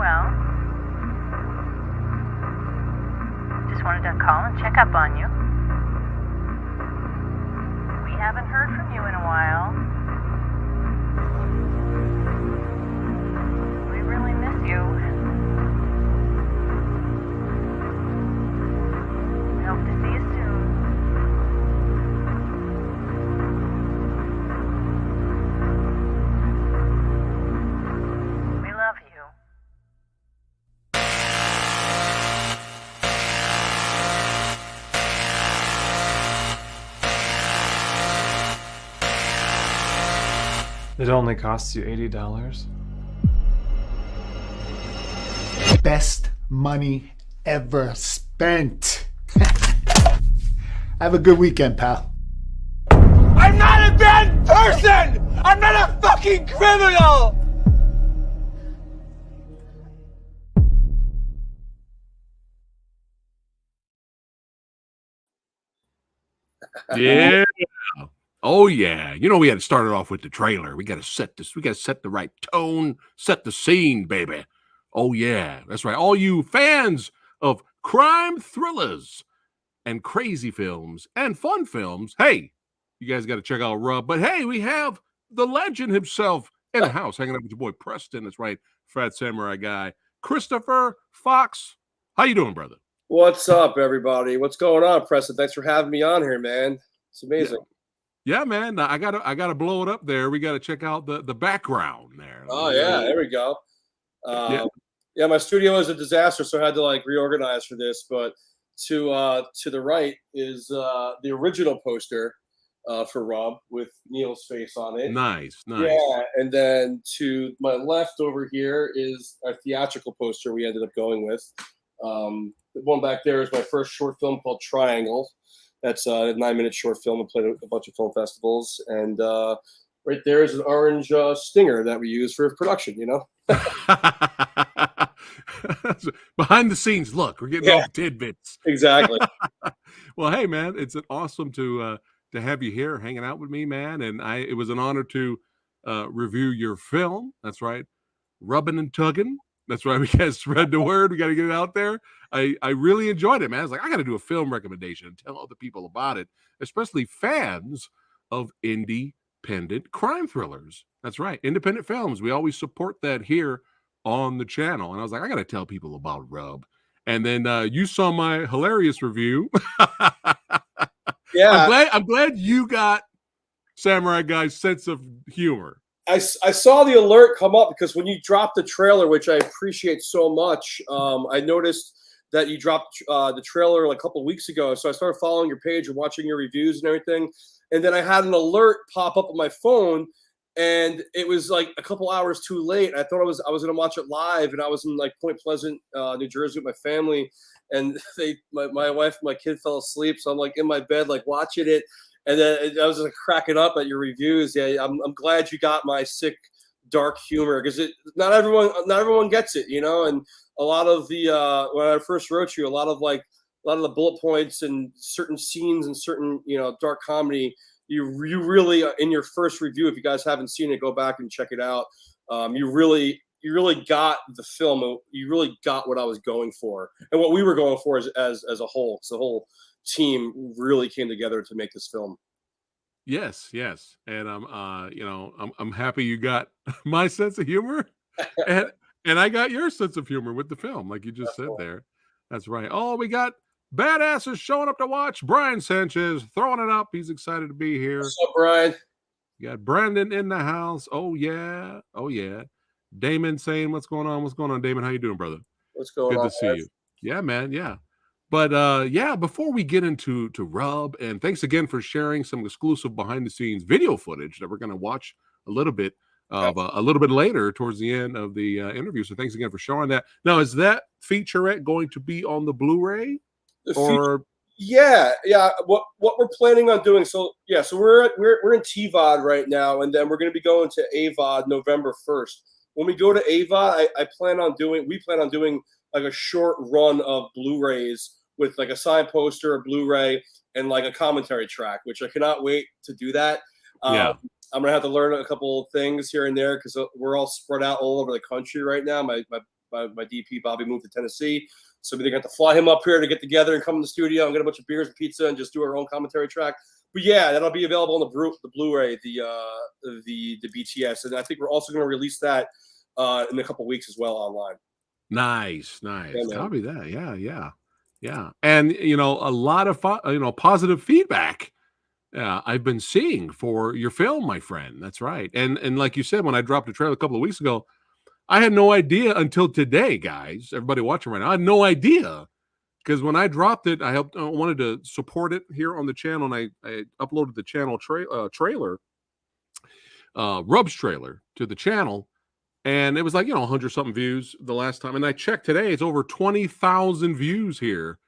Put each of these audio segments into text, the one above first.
well. Just wanted to call and check up on you. We haven't heard from you in a while. We really miss you. We hope to see you soon. We love you. It only costs you $80. Best money ever spent. Have a good weekend, pal. I'm not a bad person! I'm not a fucking criminal! Yeah. Oh yeah. You know, we had to start it off with the trailer. We got to set this. We got to set the right tone, set the scene, baby. Oh yeah, that's right. All you fans of crime thrillers and crazy films and fun films, hey, you guys got to check out Rub. But hey, we have the legend himself in the house, hanging out with your boy Preston. That's right, PhatSamuraiGuy, Christopher Fox. How you doing, brother? What's up, everybody? What's going on, Preston? Thanks for having me on here, man. It's amazing. Yeah, man. I gotta blow it up there. We gotta check out the background there. Oh yeah, there we go. Yeah, my studio is a disaster, so I had to like reorganize for this. But to the right is the original poster for Rob with Neil's face on it. Nice. Yeah, and then to my left over here is a theatrical poster we ended up going with. The one back there is my first short film called Triangle. That's a 9-minute short film. I played at a bunch of film festivals. And right there is an orange stinger that we use for production, you know? Behind the scenes, look, we're getting all the tidbits. Exactly. Well, hey, man, it's awesome to have you here hanging out with me, man. And it was an honor to review your film. That's right. Rubbing and tugging. That's right. We got to spread the word. We got to get it out there. I really enjoyed it, man. I was like, I got to do a film recommendation and tell other people about it, especially fans of independent crime thrillers. That's right. Independent films. We always support that here on the channel. And I was like, I got to tell people about Rub. And then you saw my hilarious review. Yeah. I'm glad you got Samurai Guy's sense of humor. I saw the alert come up because when you dropped the trailer, which I appreciate so much, I noticed that you dropped the trailer like a couple of weeks ago. So I started following your page and watching your reviews and everything. And then I had an alert pop up on my phone, and it was like a couple hours too late. I thought I was going to watch it live, and I was in like Point Pleasant, New Jersey with my family, and my wife and my kid fell asleep. So I'm like in my bed, like watching it. And then I was just like, cracking up at your reviews. Yeah, I'm glad you got my sick, dark humor because not everyone gets it, you know. And a lot of the when I first wrote you, a lot of the bullet points and certain scenes and certain dark comedy, you really in your first review, if you guys haven't seen it, go back and check it out. You really got the film. You really got what I was going for and what we were going for as a whole. So the whole team really came together to make this film. Yes, and I'm happy you got my sense of humor, and I got your sense of humor with the film, like you just said there. That's right. Oh, we got badasses showing up to watch. Brian Sanchez throwing it up. He's excited to be here. What's up, Brian? You got Brandon in the house. Oh yeah. Damon saying, "What's going on? What's going on, Damon? How you doing, brother? What's going on? Good to see you. Yeah, man. Yeah." But before we get into Rub, and thanks again for sharing some exclusive behind the scenes video footage that we're going to watch a little bit of a little bit later towards the end of the interview. So thanks again for showing that. Now, is that featurette going to be on the Blu-ray? Yeah. What we're planning on doing? So we're in TVOD right now, and then we're going to be going to AVOD November 1st. When we go to AVOD, we plan on doing like a short run of Blu-rays with like a signed poster, a Blu-ray, and like a commentary track, which I cannot wait to do that. I'm gonna have to learn a couple of things here and there because we're all spread out all over the country right now. My my DP Bobby moved to Tennessee, so we got to fly him up here to get together and come in the studio and get a bunch of beers and pizza and just do our own commentary track. But yeah, that'll be available on the Blu-ray, the BTS, and I think we're also going to release that in a couple weeks as well online. Nice. Yeah, Copy that. Yeah. And a lot of positive feedback. I've been seeing for your film, my friend. That's right. And like you said, when I dropped a trailer a couple of weeks ago, I had no idea until today, guys. Everybody watching right now, I had no idea. Because when I dropped it, I wanted to support it here on the channel, and I uploaded the channel trailer, Rub's trailer, to the channel, and it was like 100-something views the last time. And I checked today; it's over 20,000 views here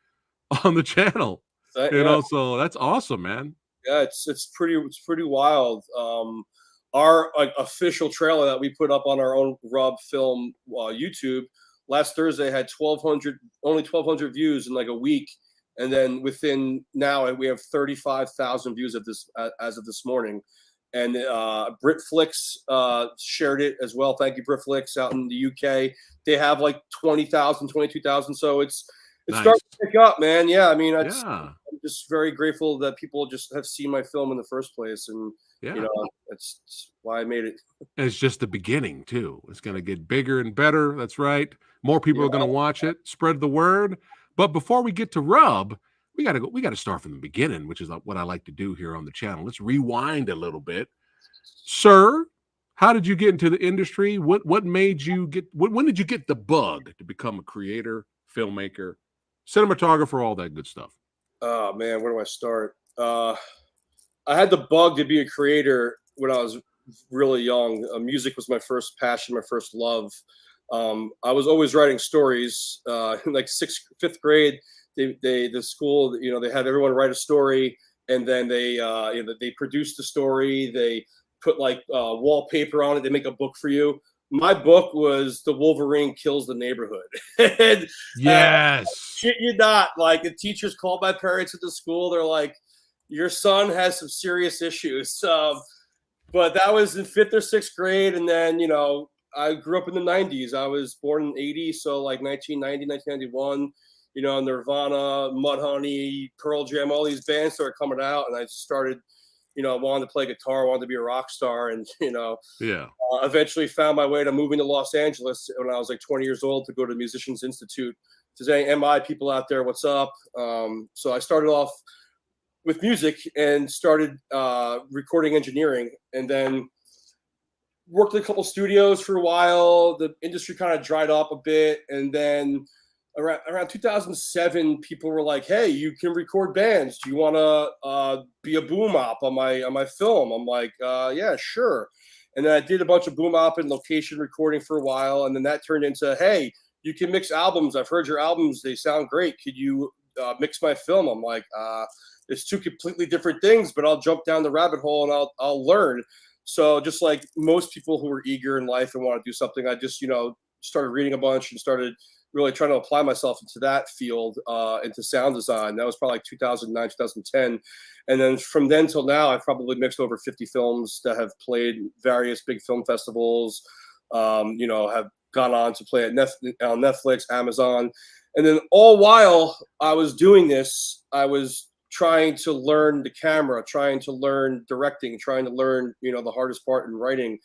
on the channel. So that's awesome, man. Yeah, it's pretty wild. Our official trailer that we put up on our own Rub Film YouTube last Thursday had only 1,200 views in like a week, and then within now we have 35,000 views of this as of this morning. And BritFlix shared it as well. Thank you, BritFlix, out in the UK. They have like 20,000, 22,000. So it's Nice. starting to pick up, man. Yeah, I mean, I'm just very grateful that people just have seen my film in the first place, and that's why I made it. And it's just the beginning too. It's going to get bigger and better. That's right. More people are going to watch it. Spread the word. But before we get to Rub, we got to start from the beginning, which is what I like to do here on the channel. Let's rewind a little bit, sir. How did you get into the industry? What made you get? When did you get the bug to become a creator, filmmaker, cinematographer, all that good stuff? Oh man, where do I start? I had the bug to be a creator when I was really young. Music was my first passion, my first love. I was always writing stories. In like fifth grade, the school, they had everyone write a story, and then they produced the story. They put like wallpaper on it. They make a book for you. My book was The Wolverine Kills the Neighborhood. And, yes. Shit you not. Like, the teachers called my parents at the school. They're like, your son has some serious issues. But that was in 5th or 6th grade. And then, I grew up in the 90s. I was born in 80. So like 1990, 1991, Nirvana, Mudhoney, Pearl Jam, all these bands started coming out. And I started, wanted to play guitar, wanted to be a rock star. And, eventually found my way to moving to Los Angeles when I was like 20 years old to go to Musicians Institute. To say, MI people out there, what's up? So I started off with music and started recording engineering, and then worked in a couple studios for a while. The industry kind of dried up a bit, and then around 2007, people were like, "Hey, you can record bands. Do you want to be a boom op on my film?" I'm like, "Yeah, sure." And then I did a bunch of boom op and location recording for a while, and then that turned into, "Hey, you can mix albums. I've heard your albums; they sound great. Could you mix my film?" I'm like, "It's two completely different things, but I'll jump down the rabbit hole and I'll learn." So just like most people who are eager in life and want to do something, I just started reading a bunch and started really trying to apply myself into that field, into sound design. That was probably like 2009, 2010. And then from then till now, I've probably mixed over 50 films that have played various big film festivals, have gone on to play at on Netflix, Amazon. And then all while I was doing this, I was trying to learn the camera, trying to learn directing, trying to learn, the hardest part in writing.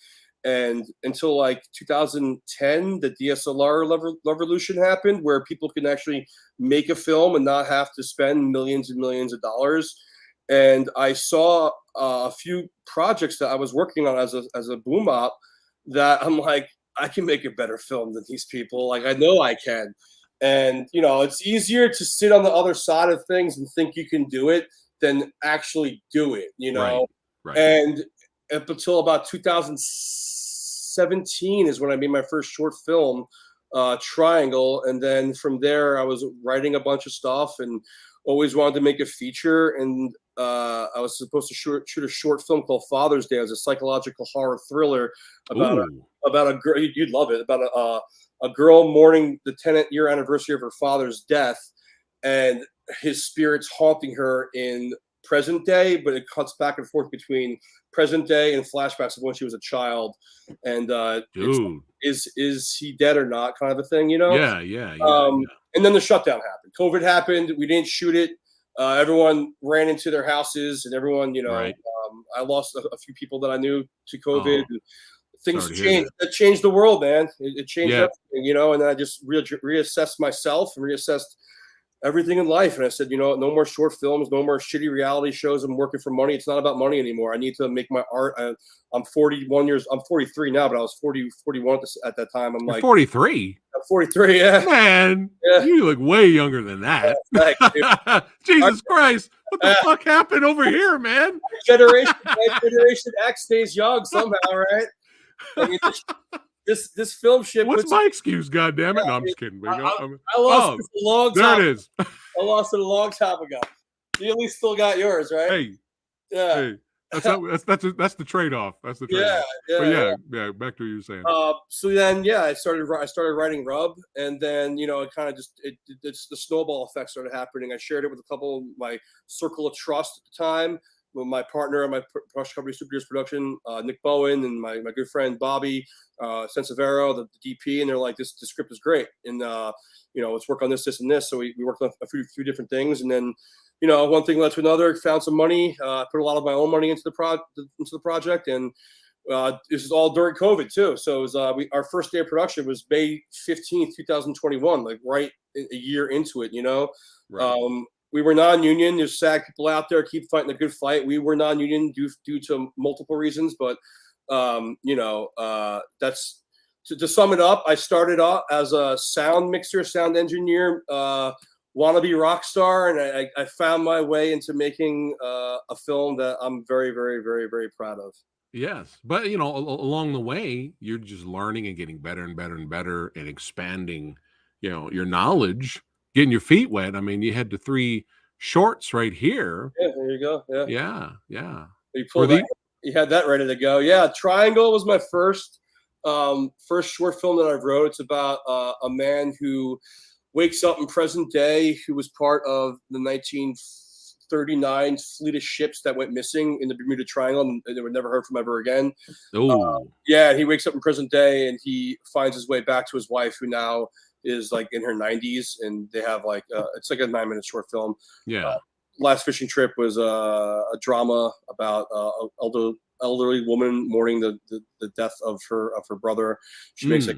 And until like 2010, the DSLR revolution happened, where people can actually make a film and not have to spend millions and millions of dollars. And I saw a few projects that I was working on as a boom op that I'm like, I can make a better film than these people. Like, I know I can. And, it's easier to sit on the other side of things and think you can do it than actually do it, Right. And up until about 2017 is when I made my first short film, Triangle. And then from there, I was writing a bunch of stuff and always wanted to make a feature. And I was supposed to shoot a short film called Father's Day. It was a psychological horror thriller about a girl. You'd love it. About a girl mourning the 10th-year anniversary of her father's death, and his spirits haunting her in present day, but it cuts back and forth between present day and flashbacks of when she was a child. And is he dead or not, kind of a thing, you know? Yeah. And then the shutdown happened. COVID happened. We didn't shoot it. Everyone ran into their houses, and everyone, Right. I lost a few people that I knew to COVID. Oh, And things sorry to hear changed. that. That changed the world, man. It changed Yeah. everything, and then I just reassessed myself and reassessed everything in life. And I said, no more short films, no more shitty reality shows. I'm working for money. It's not about money anymore. I need to make my art. I'm 43 now, but I was 41 at that time. I'm You're like, 43. I'm 43. Yeah. Man, Yeah. you look way younger than that. Thanks, dude. Jesus Christ. What the fuck happened over here, man? Generation X stays young somehow, right? I mean, this film ship. What's my excuse, goddammit? No, I'm just kidding. I lost this a long time. There it is. I lost it a long time ago. You at least still got yours, right? Hey. Yeah. Hey. That's the trade-off. That's the trade-off. Yeah. Yeah, back to what you were saying. So then, I started writing Rub, and then it kind of it's the snowball effect started happening. I shared it with a couple of my circle of trust at the time, with my partner and my production company, Super Years Production, Nick Bowen, and my good friend Bobby Sensavero, the DP, and they're like, this script is great, and let's work on this, and this. So we worked on a few different things, and then one thing led to another. Found some money, put a lot of my own money into the project, and this is all during COVID too. So it was, our first day of production was May 15th, 2021, like right a year into it. Right. We were non-union. There's SAG people out there, keep fighting a good fight. We were non-union due to multiple reasons, but that's to sum it up. I started off as a sound mixer, sound engineer, wannabe rock star, and I found my way into making a film that I'm very, very, very, very proud of. Yes, but along the way, you're just learning and getting better and better and better, and expanding, your knowledge, getting your feet wet. I mean, you had the 3 shorts right here. Yeah, there you go. Yeah. Yeah. You had that ready to go. Yeah, Triangle was my first short film that I wrote. It's about a man who wakes up in present day, who was part of the 1939 fleet of ships that went missing in the Bermuda Triangle, and they were never heard from ever again. Oh, he wakes up in present day, and he finds his way back to his wife, who now is like in her 90s, and they have like it's like a 9-minute short film. yeah. Last fishing trip was a drama about an elderly woman mourning the death of her brother. She makes a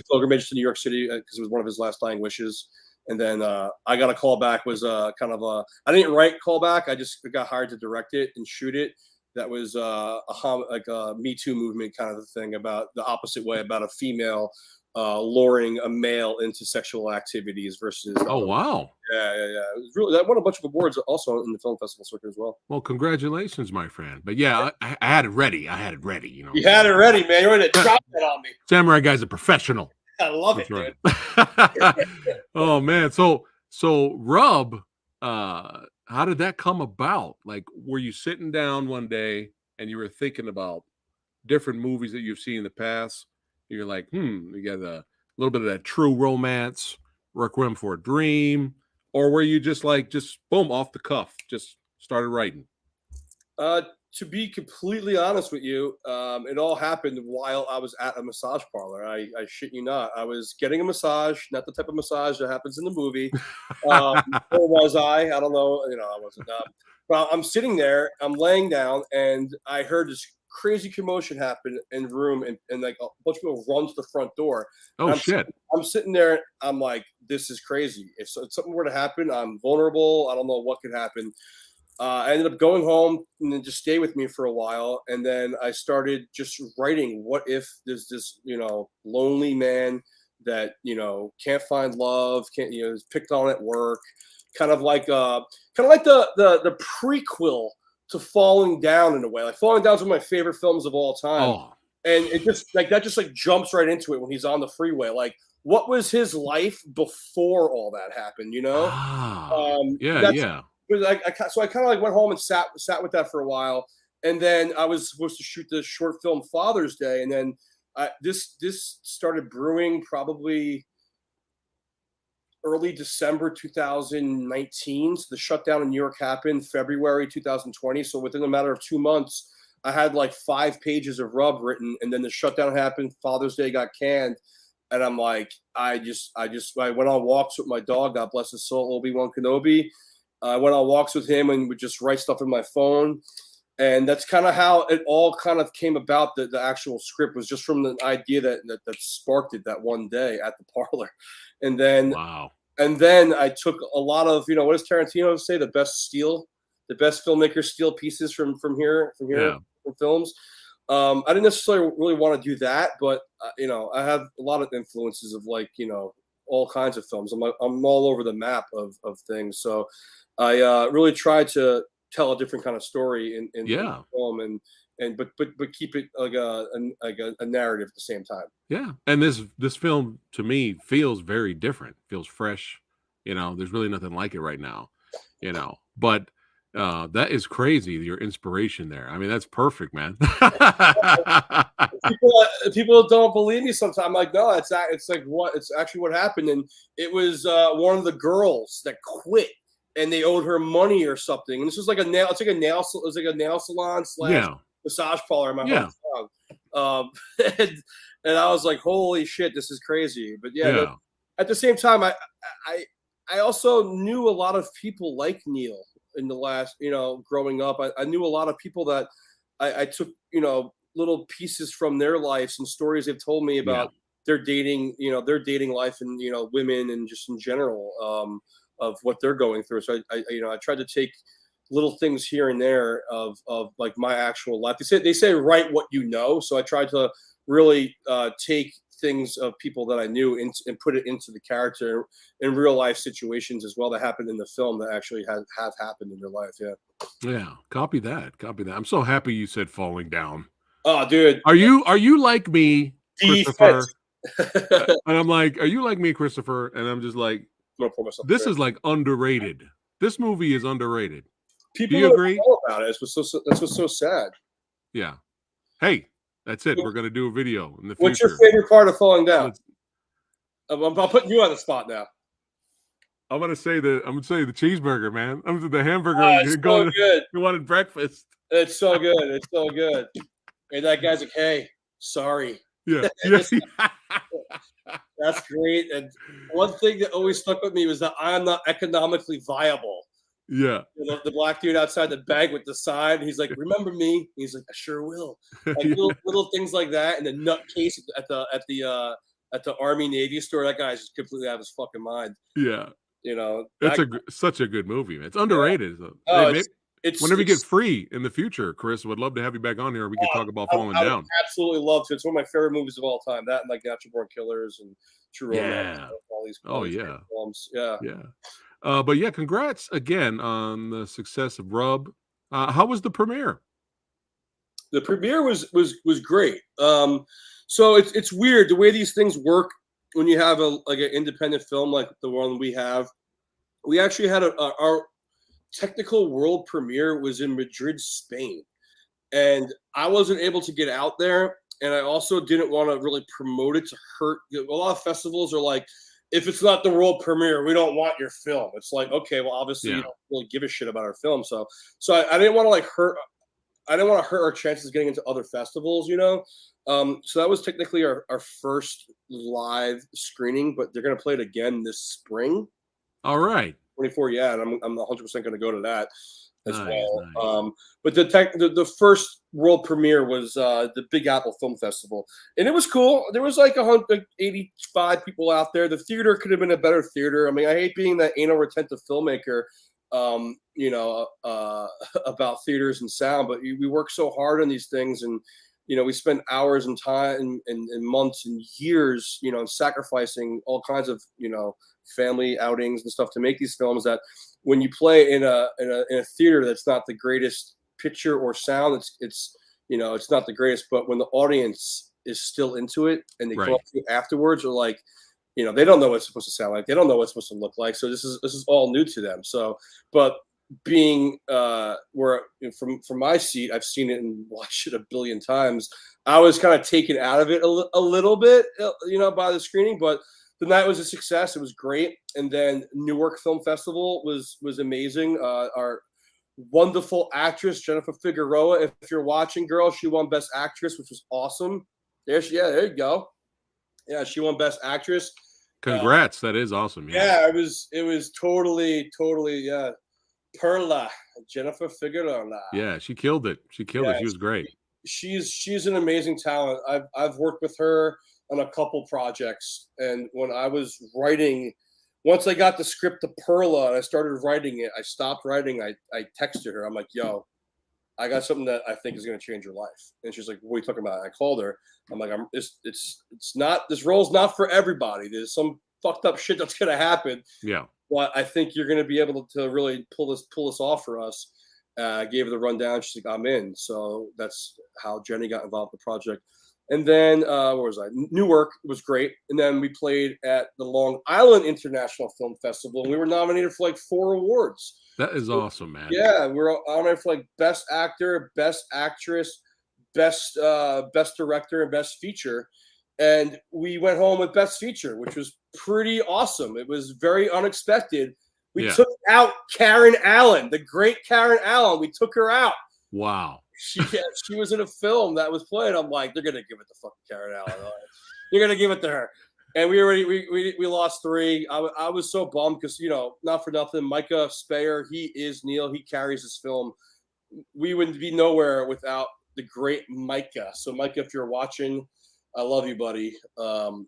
pilgrimage to New York City because it was one of his last dying wishes. And then I got a call back. Was kind of I didn't write callback. I just got hired to direct it and shoot it. That was like a Me Too movement kind of a thing, about the opposite way, about a female luring a male into sexual activities versus. Oh, wow. Yeah. It was really, that won a bunch of awards also in the film festival circuit as well. Well, congratulations, my friend. But yeah, I had it ready. You had it ready, man. You're ready to drop that on me. Samurai Guy's a professional. I love it, Right. dude. Oh man. So Rub, how did that come about? Like, were you sitting down one day and you were thinking about different movies that you've seen in the past? You're like, you got a little bit of that True Romance, Requiem for a Dream, or were you just boom, off the cuff, just started writing? To be completely honest with you, it all happened while I was at a massage parlor. I shit you not. I was getting a massage, not the type of massage that happens in the movie. Or was I? I don't know. I wasn't. But I'm sitting there, I'm laying down, and I heard this crazy commotion happen in the room, and like a bunch of people run to the front door. Oh, shit. I'm sitting there, I'm like, this is crazy. If something were to happen, I'm vulnerable. I don't know what could happen. I ended up going home and then just stay with me for a while. And then I started just writing, what if there's this, lonely man that, can't find love, is picked on at work, kind of like the prequel to Falling Down in a way. Like Falling Down is one of my favorite films of all time. Oh. And it just jumps right into it when he's on the freeway. Like, what was his life before all that happened, Yeah. So I kind of like went home and sat with that for a while, and then I was supposed to shoot the short film Father's Day, and then this started brewing probably early December 2019. So the shutdown in New York happened February 2020. So within a matter of 2 months, I had like 5 pages of rub written, and then the shutdown happened. Father's Day got canned, and I'm like, I went on walks with my dog. God bless his soul, Obi-Wan Kenobi. I went on walks with him and would just write stuff in my phone. And that's kind of how it all kind of came about. The actual script was just from the idea that sparked it that one day at the parlor. And then, Wow. and then I took a lot of, what does Tarantino say? The best filmmakers steal pieces from here, Yeah. from films. I didn't necessarily really want to do that, but I have a lot of influences of all kinds of films. I'm all over the map of things. So I really try to tell a different kind of story in film but keep it like a narrative at the same time. Yeah. And this film to me feels very different, feels fresh. There's really nothing like it right now, but that is crazy. Your inspiration there. I mean, that's perfect, man. People don't believe me sometimes. I'm like, no, it's actually what happened. And it was one of the girls that quit, and they owed her money or something. And this was like it was like a nail salon / massage parlor in my hometown. And I was like, holy shit, this is crazy. But at the same time, I also knew a lot of people like Neil in the last, growing up. I knew a lot of people that I took, little pieces from their lives and stories they've told me about their dating life and, women and just in general, of what they're going through. So I tried to take little things here and there of like my actual life. They say write what you know. So I tried to really take things of people that I knew and put it into the character in real life situations as well that happened in the film that actually have happened in their life. Yeah. Copy that. I'm so happy you said falling down. Oh, dude. Are you like me, Christopher? And I'm like, are you like me, Christopher? And I'm just like, this is like underrated. This movie is underrated. People do you agree? Know about it. That's what's so sad. Yeah. Hey, that's it. We're gonna do a video in the future. What's your favorite part of falling down? I'm putting you on the spot now. I'm gonna say the cheeseburger, man. The hamburger. It's so good. You wanted breakfast. It's so good. It's so good. And that guy's like, hey, sorry. Yeah. That's great. And one thing that always stuck with me was that I'm not economically viable. Yeah. The black dude outside the bank with the sign. He's like, remember me? He's like, I sure will. Like little things like that. And the nutcase at the Army Navy store. That guy's just completely out of his fucking mind. Yeah. That's such a good movie. It's underrated. Yeah. Whenever you get free in the future, Chris, would love to have you back on here. We could talk about falling down. Absolutely love to. It's one of my favorite movies of all time. That and like Natural Born Killers and True Romance. All these films. Yeah. But yeah, congrats again on the success of Rub. How was the premiere? The premiere was great. So it's weird the way these things work when you have an independent film like the one we have. We actually had our technical world premiere was in Madrid, Spain, and I wasn't able to get out there, and I also didn't want to really promote it to hurt. A lot of festivals are like, if it's not the world premiere, we don't want your film. It's like, okay, well, obviously you don't really give a shit about our film, so I didn't want to hurt. I didn't want to hurt our chances of getting into other festivals, So that was technically our first live screening, but they're going to play it again this spring. All right. 24, and I'm 100% going to go to that as well. Nice. But the first world premiere was the Big Apple Film Festival, and it was cool. There was like 185 people out there. The theater could have been a better theater. I mean, I hate being that anal retentive filmmaker, about theaters and sound, but we work so hard on these things, and we spend hours and time and months and years, sacrificing all kinds of family outings and stuff to make these films, that when you play in a theater that's not the greatest picture or sound, it's not the greatest, but when the audience is still into it and they come up to you afterwards, or like, they don't know what it's supposed to sound like, they don't know what it's supposed to look like, so this is all new to them. So, but being where from my seat, I've seen it and watched it a billion times, I was kind of taken out of it a little bit, by the screening, but the night was a success. It was great. And then Newark Film Festival was amazing. Our wonderful actress Jennifer Figueroa. If you're watching, girl, she won Best Actress, which was awesome. There you go. Yeah, she won Best Actress. Congrats, that is awesome. Yeah, it was totally yeah. Perla, Jennifer Figueroa. Yeah, she killed it. She killed it. She was great. She's an amazing talent. I've worked with her on a couple projects, and when I was writing, once I got the script to Perla and I started writing it, I stopped writing. I texted her. I'm like, yo, I got something that I think is going to change your life. And she's like, what are you talking about? And I called her. I'm like, it's not, this role's not for everybody. There's some fucked up shit that's going to happen. Yeah. But I think you're going to be able to really pull this off for us. I gave her the rundown. She's like, I'm in. So that's how Jenny got involved with the project. And then, where was I? Newark was great. And then we played at the Long Island International Film Festival. And we were nominated for like 4 awards. That is awesome, man. Yeah, we were honored for like Best Actor, Best Actress, Best Director, and Best Feature. And we went home with Best Feature, which was pretty awesome. It was very unexpected. We took out Karen Allen, the great Karen Allen. We took her out. Wow. She was in a film that was played. I'm like, they're gonna give it to fucking Karen Allen. You're gonna give it to her. And we lost 3. I was so bummed because, you know, not for nothing, Micah Speyer, he is Neil. He carries this film. We wouldn't be nowhere without the great Micah. So Micah, if you're watching, I love you, buddy.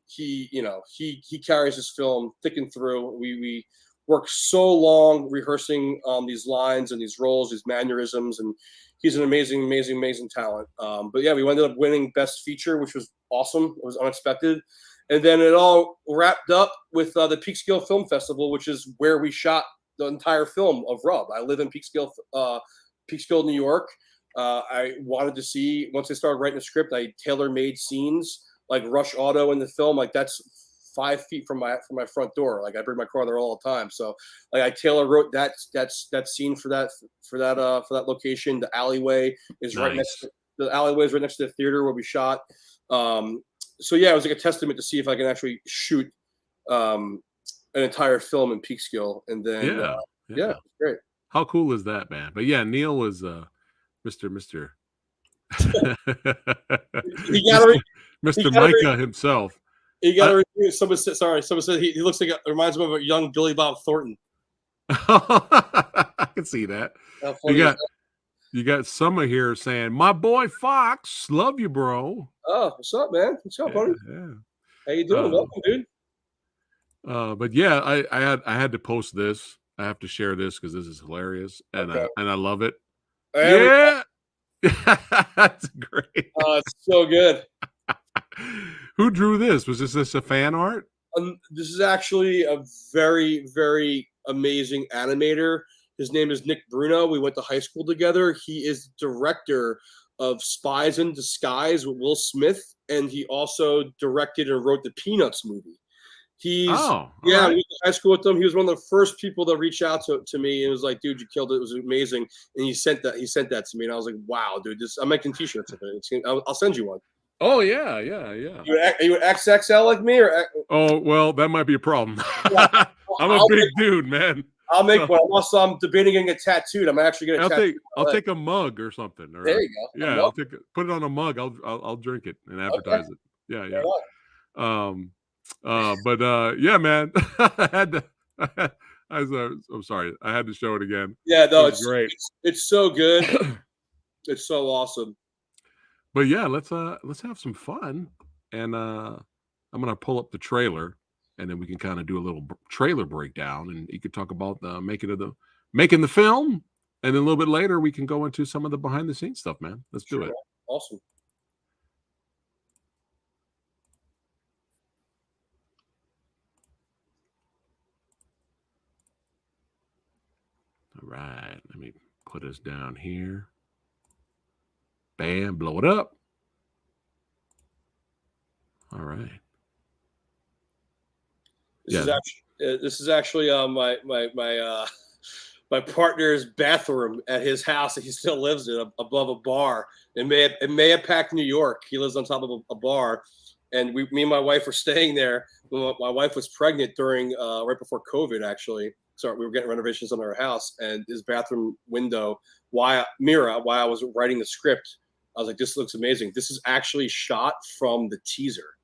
He carries this film thick and through. We worked so long rehearsing these lines and these roles, these mannerisms, and he's an amazing, amazing, amazing talent. But yeah, we ended up winning Best Feature, which was awesome. It was unexpected. And then it all wrapped up with the Peekskill Film Festival, which is where we shot the entire film of Rub. I live in Peekskill, New York. I wanted to see, once I started writing the script, I tailor-made scenes like Rush Auto in the film. Like that's 5 feet from my front door. Like I bring my car there all the time. So like I wrote that scene for that location. The alleyway is right next to the theater where we shot. So yeah, it was like a testament to see if I can actually shoot an entire film in Peekskill. And then yeah, great. How cool is that, man? But yeah, Neil was Mr. Mr. Micah himself. You got to review. Someone said he looks like reminds me of a young Billy Bob Thornton. I can see that. You got Summer here saying, "My boy Fox, love you, bro." Oh, what's up, man? What's up, buddy? Yeah. How you doing? Welcome, dude. But yeah, I had to post this. I have to share this because this is hilarious, and I love it. Yeah, that's great. Oh, it's so good. Who drew this? Was this a fan art? This is actually a very, very amazing animator. His name is Nick Bruno. We went to high school together. He is director of Spies in Disguise with Will Smith, and he also directed and wrote the Peanuts movie. We went to high school with him. He was one of the first people to reach out to me and was like, "Dude, you killed it. It was amazing." And he sent that to me, and I was like, "Wow, dude, I'm making T-shirts of it. I'll send you one." Oh yeah. Are you an XXL like me, or? Oh well, that might be a problem. I'm a big dude, man. I'll make one. Also, I'm debating getting it tattooed. I'm actually going to. I'll take a mug or something. Or, there you go. Yeah, I'll put it on a mug. I'll drink it and advertise it. Yeah. Yeah, man. I'm sorry. I had to show it again. Yeah, no, it's great. It's so good. It's so awesome. But yeah, let's have some fun, and I'm gonna pull up the trailer, and then we can kind of do a little trailer breakdown, and you could talk about making the film, and then a little bit later we can go into some of the behind the scenes stuff, man. Let's do it. Awesome. All right, let me put us down here. Bam, blow it up. All right. This is actually my partner's bathroom at his house that he still lives in above a bar in Mayapack, New York. He lives on top of a bar, and me and my wife were staying there when my wife was pregnant during right before COVID, actually. we were getting renovations on our house, and his bathroom window, while I was writing the script, I was like, this looks amazing. This is actually shot from the teaser.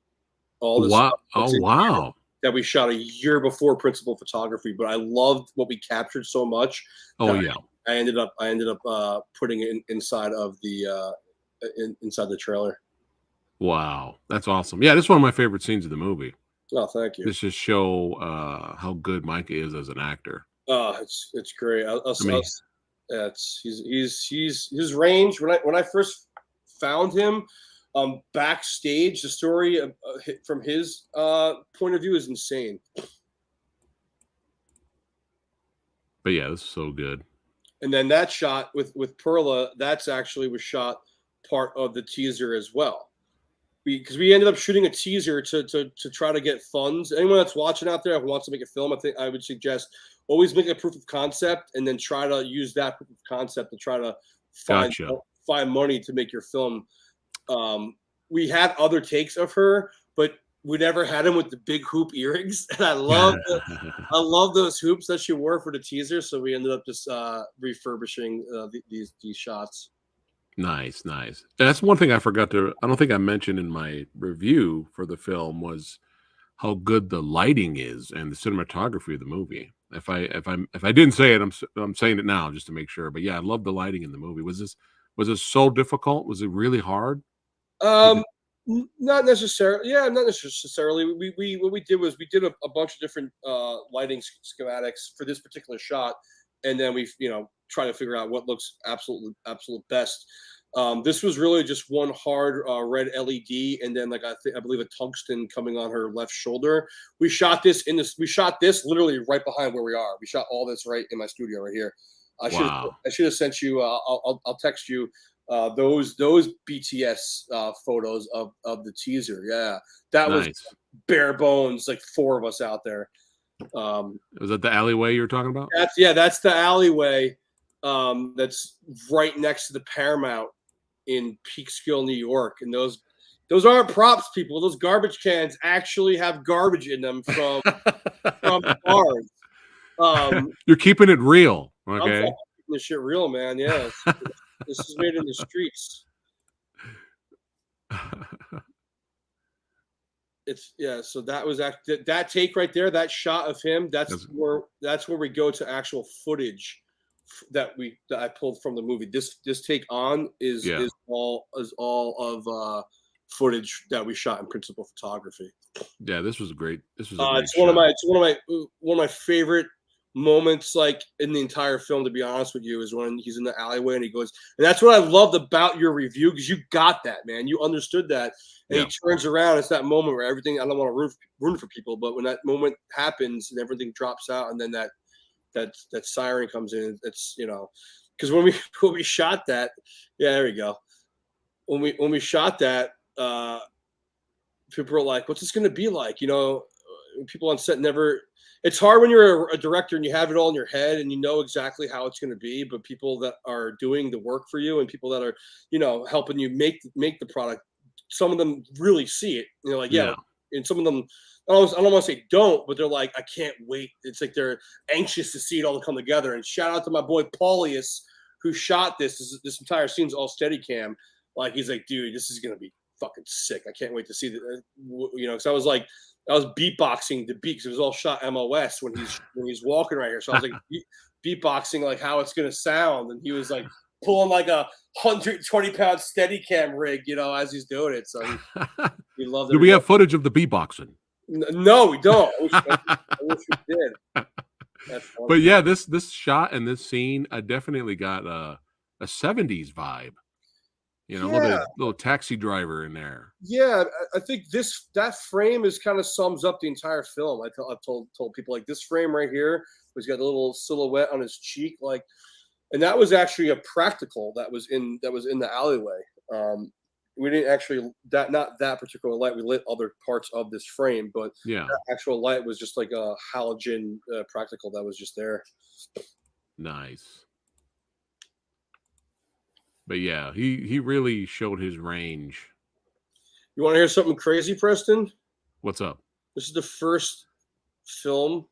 All this Wow. stuff Oh, wow. that we shot a year before principal photography, but I loved what we captured so much. Oh, yeah. I ended up putting it inside of the inside the trailer. Wow. That's awesome. Yeah, this is one of my favorite scenes of the movie. Oh, thank you. This just show how good Mike is as an actor. Oh, it's great. He's his range. When I first found him backstage, the story from his point of view is insane. But yeah, this is so good. And then that shot with Perla, that's actually was shot part of the teaser as well. Because we ended up shooting a teaser to try to get funds. Anyone that's watching out there who wants to make a film, I think I would suggest always make a proof of concept and then try to use that proof of concept to try to find money to make your film. We had other takes of her, but we never had them with the big hoop earrings. And I love those hoops that she wore for the teaser. So we ended up just refurbishing these shots. Nice. That's one thing I forgot to. I don't think I mentioned in my review for the film was how good the lighting is and the cinematography of the movie. If I didn't say it, I'm saying it now just to make sure. But yeah, I love the lighting in the movie. Was it so difficult? Was it really hard? Not necessarily. Yeah, not necessarily. What we did was we did a bunch of different lighting schematics for this particular shot, and then we try to figure out what looks absolute best. This was really just one hard red LED, and then I believe a tungsten coming on her left shoulder. We shot this literally right behind where we are. We shot all this right in my studio right here. I should have sent you. I'll text you those BTS photos of the teaser. Yeah, that was bare bones, like 4 of us out there. Was that the alleyway you're talking about? That's the alleyway. That's right next to the Paramount in Peekskill, New York, and those aren't props, people. Those garbage cans actually have garbage in them from bars. You're keeping it real, okay? I'm keeping this shit real, man. Yeah, this is made in the streets. So that was that take right there, that shot of him. That's where we go to actual footage that I pulled from the movie. This take on is all of footage that we shot in principal photography. Yeah, this was great. It's one of my favorite moments, like in the entire film, to be honest with you, is when he's in the alleyway and he goes, and that's what I loved about your review, because you got that, man. You understood that. And he turns around. It's that moment where everything, I don't want to ruin for people, but when that moment happens and everything drops out, and then that siren comes in, it's, because when we shot that, there we go. When we shot that, people were like, what's this going to be like? People on set never, it's hard when you're a director and you have it all in your head and you know exactly how it's going to be, but people that are doing the work for you and people that are, helping you make the product, some of them really see it. And some of them, I don't want to say don't, but they're like, I can't wait. It's like they're anxious to see it all come together. And shout out to my boy Paulius, who shot this. This entire scene's all Steadicam. Like, he's like, dude, this is gonna be fucking sick. I can't wait to see that. Because I was beatboxing the beat, because it was all shot MOS when he's walking right here. So I was like beatboxing like how it's gonna sound, and he was like pulling like a 120-pound Steadicam rig, as he's doing it. So he loved it. Do we have footage of the beatboxing? No, we don't. I wish we did. But yeah, this shot and this scene, I definitely got a 70s vibe. Little taxi driver in there. Yeah, I think that frame is kind of sums up the entire film. I've told people, like, this frame right here, he's got a little silhouette on his cheek, like, and that was actually a practical that was in the alleyway. We didn't actually not that particular light. We lit other parts of this frame, but that actual light was just like a halogen practical that was just there. Nice. But yeah, he really showed his range. You want to hear something crazy, Preston? What's up? This is the first film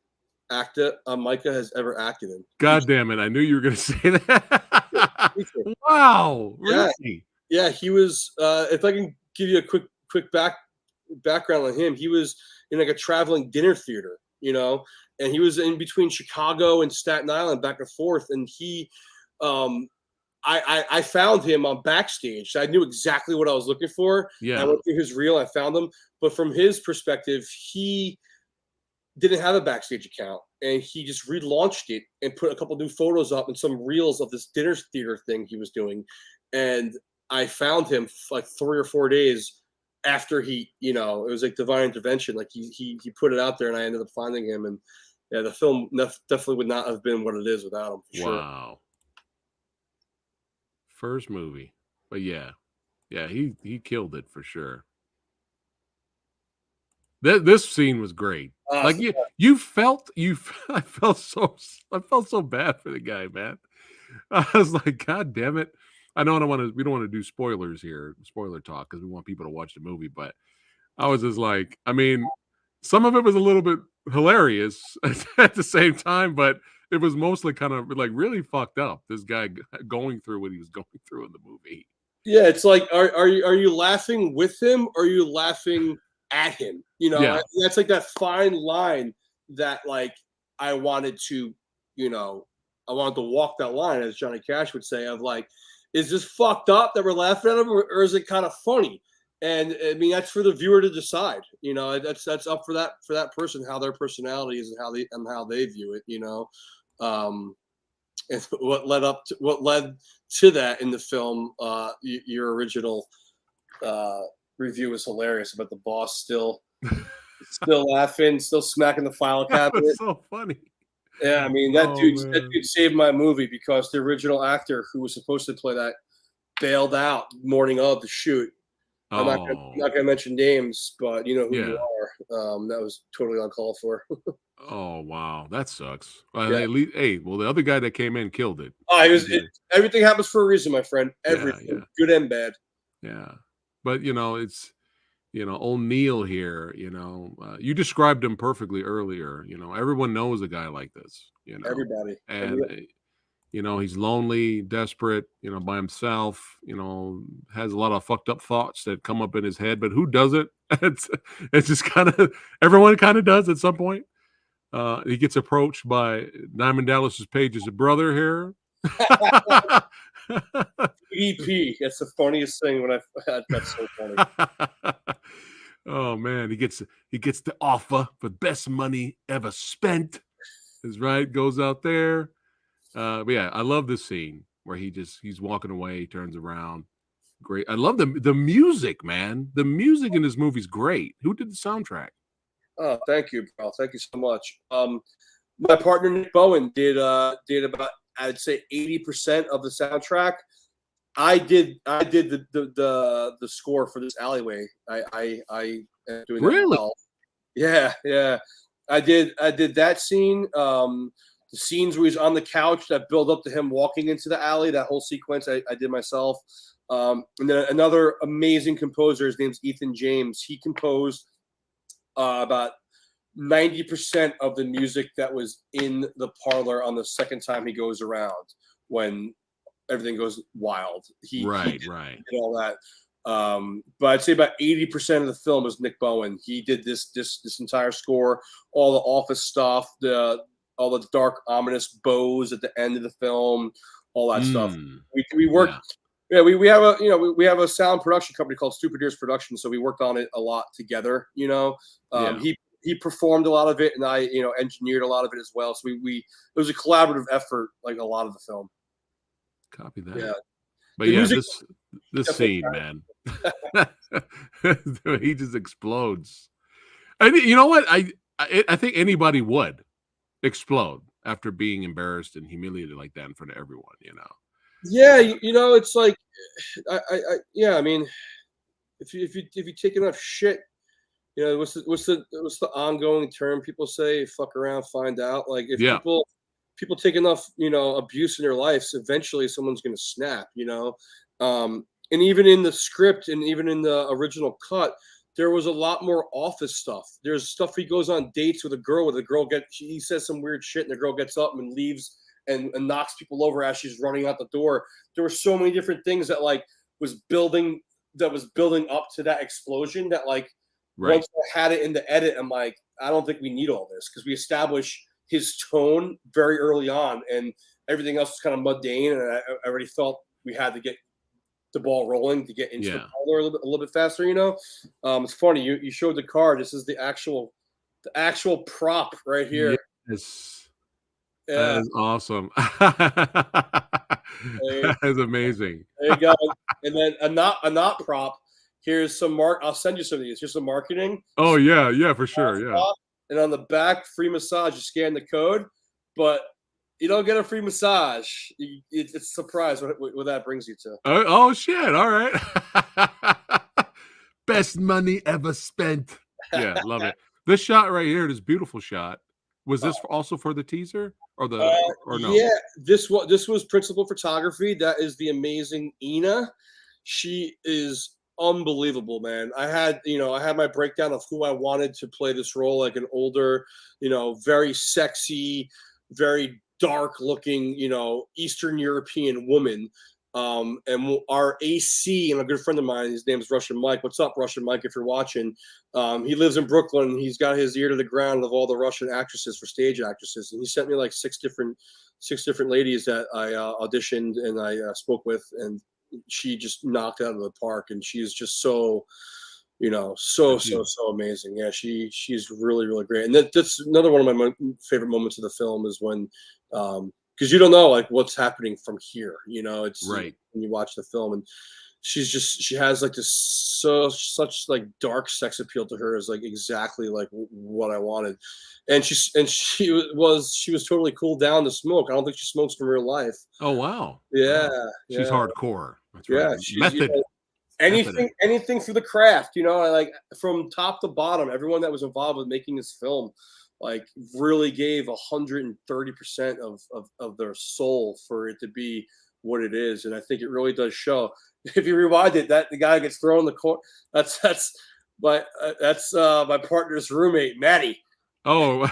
actor Micah has ever acted in. God damn it! I knew you were going to say that. Feature. Wow, Yeah. really? Yeah, he was. If I can give you a quick background on him, he was in like a traveling dinner theater, and he was in between Chicago and Staten Island, back and forth. And he, I found him on Backstage. So I knew exactly what I was looking for. Yeah. I went through his reel. I found him, but from his perspective, he didn't have a Backstage account, and he just relaunched it and put a couple new photos up and some reels of this dinner theater thing he was doing. And I found him like 3 or 4 days after he, it was like divine intervention. Like he put it out there, and I ended up finding him. And yeah, the film definitely would not have been what it is without him. For sure. Wow. First movie, but yeah, he killed it for sure. This scene was great. Like I felt so bad for the guy, man. I was like, God damn it. I know we don't want to do spoilers here, spoiler talk, because we want people to watch the movie, but I was just like, I mean, some of it was a little bit hilarious at the same time, but it was mostly kind of like really fucked up. This guy going through what he was going through in the movie. Yeah, it's like, are you laughing with him, or are you laughing at him? Yeah. That's like that fine line that like I wanted to walk that line, as Johnny Cash would say, of like, is this fucked up that we're laughing at him, or is it kind of funny? And I mean, that's for the viewer to decide. That's up for that person, how their personality is and how they view it. And what led to that in the film. Your original review was hilarious about the boss still laughing, still smacking the file cabinet. That was so funny. Yeah, I mean that dude saved my movie, because the original actor who was supposed to play that bailed out morning of the shoot. I'm not gonna mention names, but you know who you are. That was totally uncalled for. Oh wow, that sucks. At least, the other guy that came in killed it. Everything happens for a reason, my friend. Everything, good and bad. Yeah, but it's old Neil here. You described him perfectly earlier. Everyone knows a guy like this. Everybody, and he's lonely, desperate. By himself. Has a lot of fucked up thoughts that come up in his head. But who does it? It's just kind of everyone kind of does at some point. He gets approached by Diamond Dallas Page's brother here. EP. That's the funniest thing when I had. That's so funny. Oh man, he gets the offer for best money ever spent. Is right. Goes out there. But yeah, I love this scene where he's walking away, he turns around. Great. I love the music, man. The music in this movie's great. Who did the soundtrack? Oh, thank you, bro. Thank you so much. My partner Nick Bowen did about, I'd say, 80% of the soundtrack. I did the score for this alleyway. I am doing that really? myself. Yeah. I did that scene. The scenes where he's on the couch that build up to him walking into the alley, that whole sequence I did myself. And then another amazing composer, his name's Ethan James. He composed about 90% of the music that was in the parlor on the second time he goes around, when everything goes wild. He did all that. But I'd say about 80% of the film is Nick Bowen. He did this entire score, all the office stuff, all the dark, ominous bows at the end of the film, all that stuff. We worked. Yeah, we have we have a sound production company called Stupid Ears Productions, so we worked on it a lot together. He performed a lot of it, and I engineered a lot of it as well. So it was a collaborative effort, like a lot of the film. Copy that. Yeah, but yeah, this scene, man, he just explodes. And you know what? I think anybody would explode after being embarrassed and humiliated like that in front of everyone. Yeah, it's like, I mean, if you take enough shit, what's the ongoing term people say? Fuck around, find out. Like if people take enough, abuse in their lives, eventually someone's gonna snap. And even in the script and even in the original cut, there was a lot more office stuff. There's stuff he goes on dates with a girl, he says some weird shit, and the girl gets up and leaves and knocks people over as she's running out the door. There were so many different things that like was building up to that explosion that like once I had it in the edit, I'm like, I don't think we need all this because we established his tone very early on, and everything else was kind of mundane, and I already felt we had to get the ball rolling to get into the color a little bit faster. You know, it's funny you showed the car. This is the actual prop right here. Yes, yeah. That is awesome. That is amazing. There you go. And then a not prop. Here's some I'll send you some of these. Here's some marketing. Oh yeah, for sure. Yeah. And on the back, free massage. You scan the code, but you don't get a free massage. It's a surprise what that brings you to. Oh shit! All right. Best money ever spent. Yeah, love it. This shot right here, this beautiful shot. Was this also for the teaser or or no? Yeah, this was principal photography. That is the amazing Ina. She is unbelievable, man. I had my breakdown of who I wanted to play this role, like an older, very sexy, very dark looking, Eastern European woman. And our AC and a good friend of mine, his name is Russian Mike. What's up, Russian Mike? If you're watching, he lives in Brooklyn. He's got his ear to the ground of all the Russian actresses for stage actresses, and he sent me like six different ladies that I auditioned and I spoke with, and she just knocked out of the park. And she's just so amazing. Yeah, she's really, really great. And that's another one of my favorite moments of the film is when because you don't know like what's happening from here. It's right when you watch the film, and she has like this such like dark sex appeal to her is like exactly like what I wanted. And she was totally cooled down to smoke. I don't think she smokes in real life. Oh wow. Yeah, wow. She's hardcore. That's right. Yeah, she's method. Anything for the craft, like from top to bottom, everyone that was involved with making this film like really gave 130% of their soul for it to be what it is. And I think it really does show. If you rewind it, that the guy gets thrown in the corner. That's my partner's roommate, Maddie. Oh,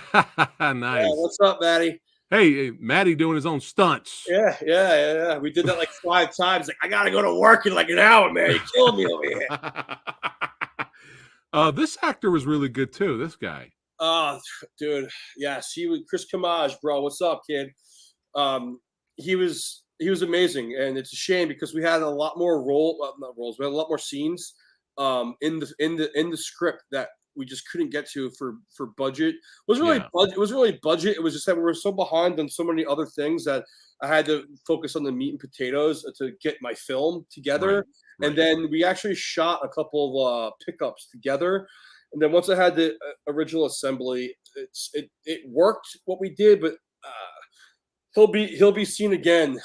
nice. Yeah, what's up, Maddie? Hey, Maddie doing his own stunts. Yeah. We did that like 5 times. Like, I gotta go to work in like an hour, man. You're killing me over here. This actor was really good too. This guy. Oh, dude. Yes, he was Chris Kamaj, bro. What's up, kid? He was amazing, and it's a shame because we had a lot more not roles. We had a lot more scenes in the script that we just couldn't get to for budget. It wasn't really budget. It was just that we were so behind on so many other things that I had to focus on the meat and potatoes to get my film together. Right. And then we actually shot a couple of pickups together. And then once I had the original assembly, it worked what we did, but he'll be seen again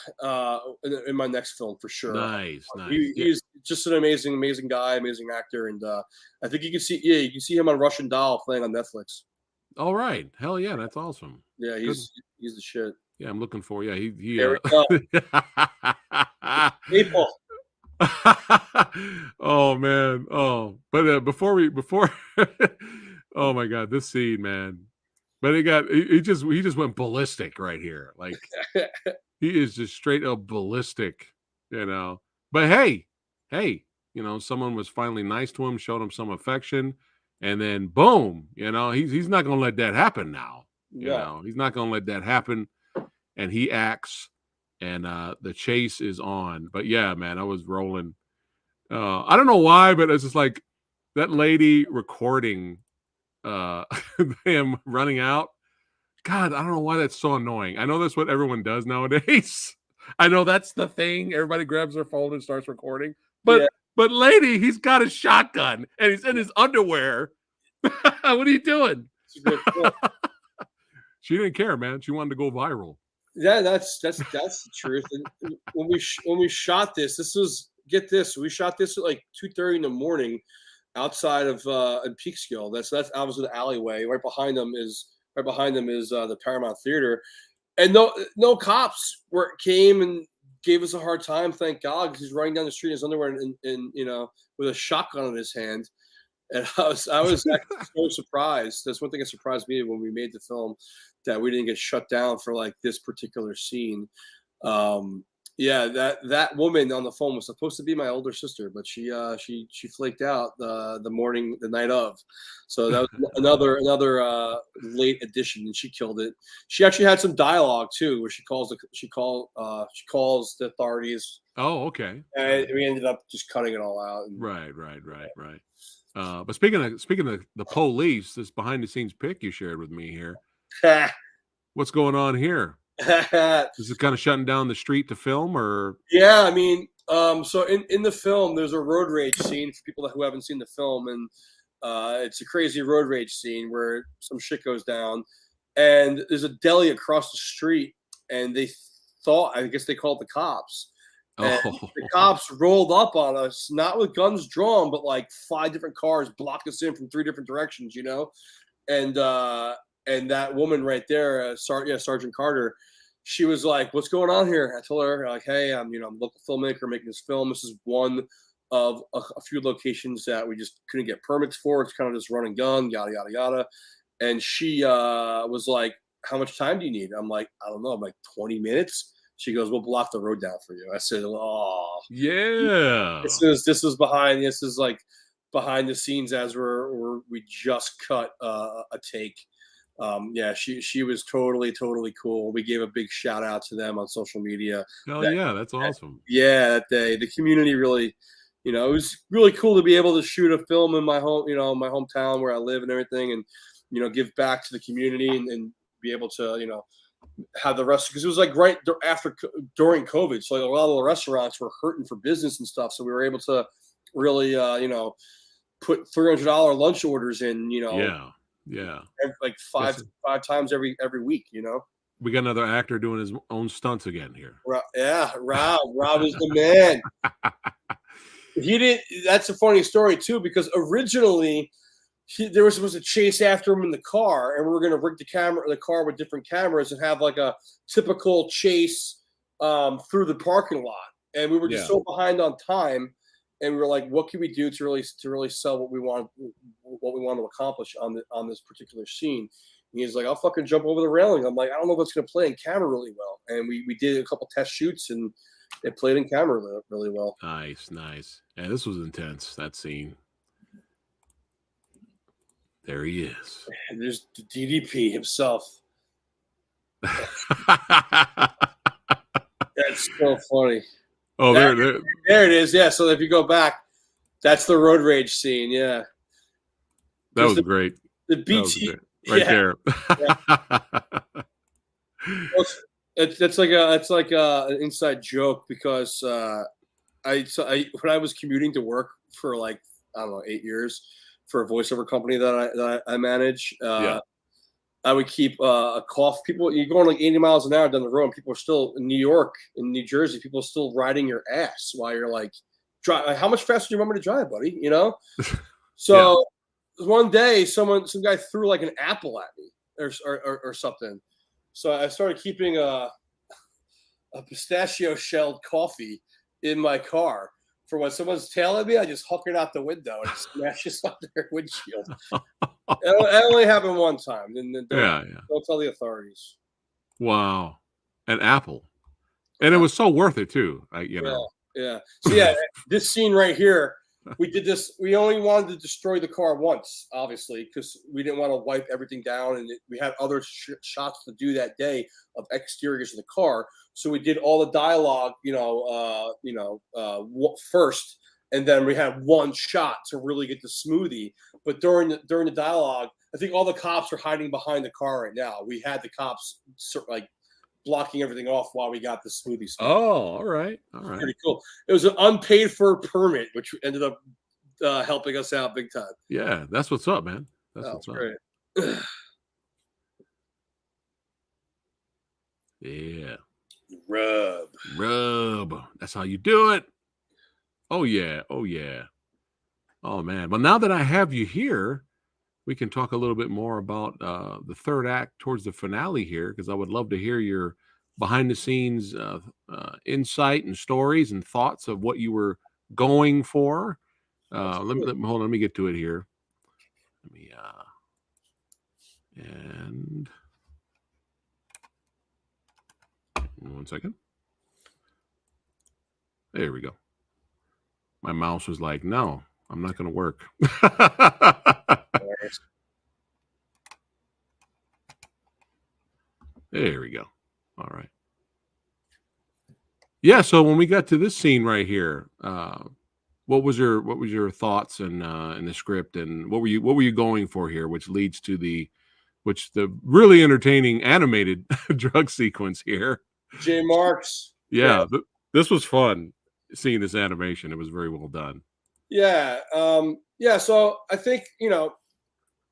in my next film for sure. Nice. He's just an amazing guy, amazing actor, and I think you can see him on Russian Doll playing on Netflix. All right, hell yeah, that's awesome. Yeah, he's the shit. Yeah, I'm looking for. Yeah, he. There we go. People. Oh man. Oh, but before oh my god, this scene, man. But he just went ballistic right here. Like he is just straight up ballistic, But hey, someone was finally nice to him, showed him some affection, and then boom, he's not gonna let that happen now. He's not gonna let that happen. And he acts, and the chase is on. But yeah, man, I was rolling. I don't know why, but it's just like that lady recording him running out. God, I don't know why that's so annoying. I know that's what everyone does nowadays. I know that's the thing. Everybody grabs their phone and starts recording. But lady, he's got a shotgun and he's in his underwear. What are you doing? She didn't care, man. She wanted to go viral. Yeah, that's the truth. And when we shot this we shot this at like 2:30 in the morning outside of in Peekskill. That's obviously the alleyway. Right behind them is the Paramount Theater, and no cops came and gave us a hard time. Thank God, because he's running down the street in his underwear and with a shotgun in his hand. And I was actually so surprised. That's one thing that surprised me when we made the film, that we didn't get shut down for like this particular scene. Um, yeah, that woman on the phone was supposed to be my older sister, but she flaked out the night of. So that was another late addition, and she killed it. She actually had some dialogue too, where she calls the authorities, Oh, okay. and we ended up just cutting it all out. And, Right. But speaking of the police, this behind the scenes pic you shared with me here. What's going on here? Is it kind of shutting down the street to film, or? Yeah, I mean, so in the film, there's a road rage scene for people who haven't seen the film, and it's a crazy road rage scene where some shit goes down, and there's a deli across the street, and I guess they called the cops. And the cops rolled up on us, not with guns drawn, but like 5 different cars blocked us in from 3 different directions, and that woman right there, Sergeant Carter, she was like, "What's going on here?" I told her, like, "Hey, I'm a local filmmaker making this film. This is one of a few locations that we just couldn't get permits for. It's kind of just run and gun, yada yada yada." And she was like, "How much time do you need?" I'm like, "I don't know. I'm like 20 minutes." She goes, "We'll block the road down for you." I said, "Oh, Yeah. This is behind the scenes as we just cut a take." Yeah, she was totally cool. We gave a big shout out to them on social media. Oh yeah, that's awesome. That day, the community really, it was really cool to be able to shoot a film in my my hometown where I live and everything, and give back to the community and be able to have the rest, because it was like during COVID, so like a lot of the restaurants were hurting for business and stuff. So we were able to really put $300 lunch orders in. Yeah. Like five times every week. We got another actor doing his own stunts again here. Yeah, Rob is the man. He did. That's a funny story too, because originally there was supposed to chase after him in the car, and we were going to rig the car with different cameras and have like a typical chase through the parking lot. And we were just so behind on time, and we were like, "What can we do to really sell what we want to accomplish on this particular scene?" And he's like, "I'll fucking jump over the railing." I'm like, "I don't know if it's going to play in camera really well." And we did a couple test shoots, and it played in camera really well. Nice. Yeah, this was intense, that scene. There he is. And there's the DDP himself. That's so funny. Oh, there it is. Yeah. So if you go back, that's the road rage scene. Yeah. That was great. The BT right there. It's like an inside joke, because when I was commuting to work for like, I don't know, 8 years for a voiceover company that I manage. I would keep a cough. People, you're going like 80 miles an hour down the road, and people are still in New York, in New Jersey, people are still riding your ass while you're like, drive. How much faster do you want me to drive, buddy? So one day, some guy threw like an apple at me or something. So I started keeping a pistachio shelled coffee in my car. For when someone's tailing me, I just huck it out the window and it smashes on their windshield. It only happened one time. Then don't tell the authorities. Wow, an apple, and it was so worth it too. Yeah. So this scene right here, we did this. We only wanted to destroy the car once, obviously, because we didn't want to wipe everything down, and we had other shots to do that day of exteriors of the car. So we did all the dialogue, first, and then we had one shot to really get the smoothie. But during the dialogue, I think all the cops are hiding behind the car right now. We had the cops like blocking everything off while we got the smoothie stuff. Oh, all right. Pretty cool. It was an unpaid for permit, which ended up helping us out big time. Yeah, that's what's up, man. That's what's great. up. Yeah. Rub. That's how you do it. Oh yeah. Oh man. Well, now that I have you here, we can talk a little bit more about the third act towards the finale here, because I would love to hear your behind the scenes insight and stories and thoughts of what you were going for. Let me get to it here. Let me and 1 second. There we go. My mouse was like, no, I'm not going to work. There we go. All right. Yeah. So when we got to this scene right here, what was your thoughts in the script, and what were you going for here, which leads to the really entertaining animated drug sequence here. J. Marks. Yeah, this was fun seeing this animation. It was very well done. Yeah. So I think,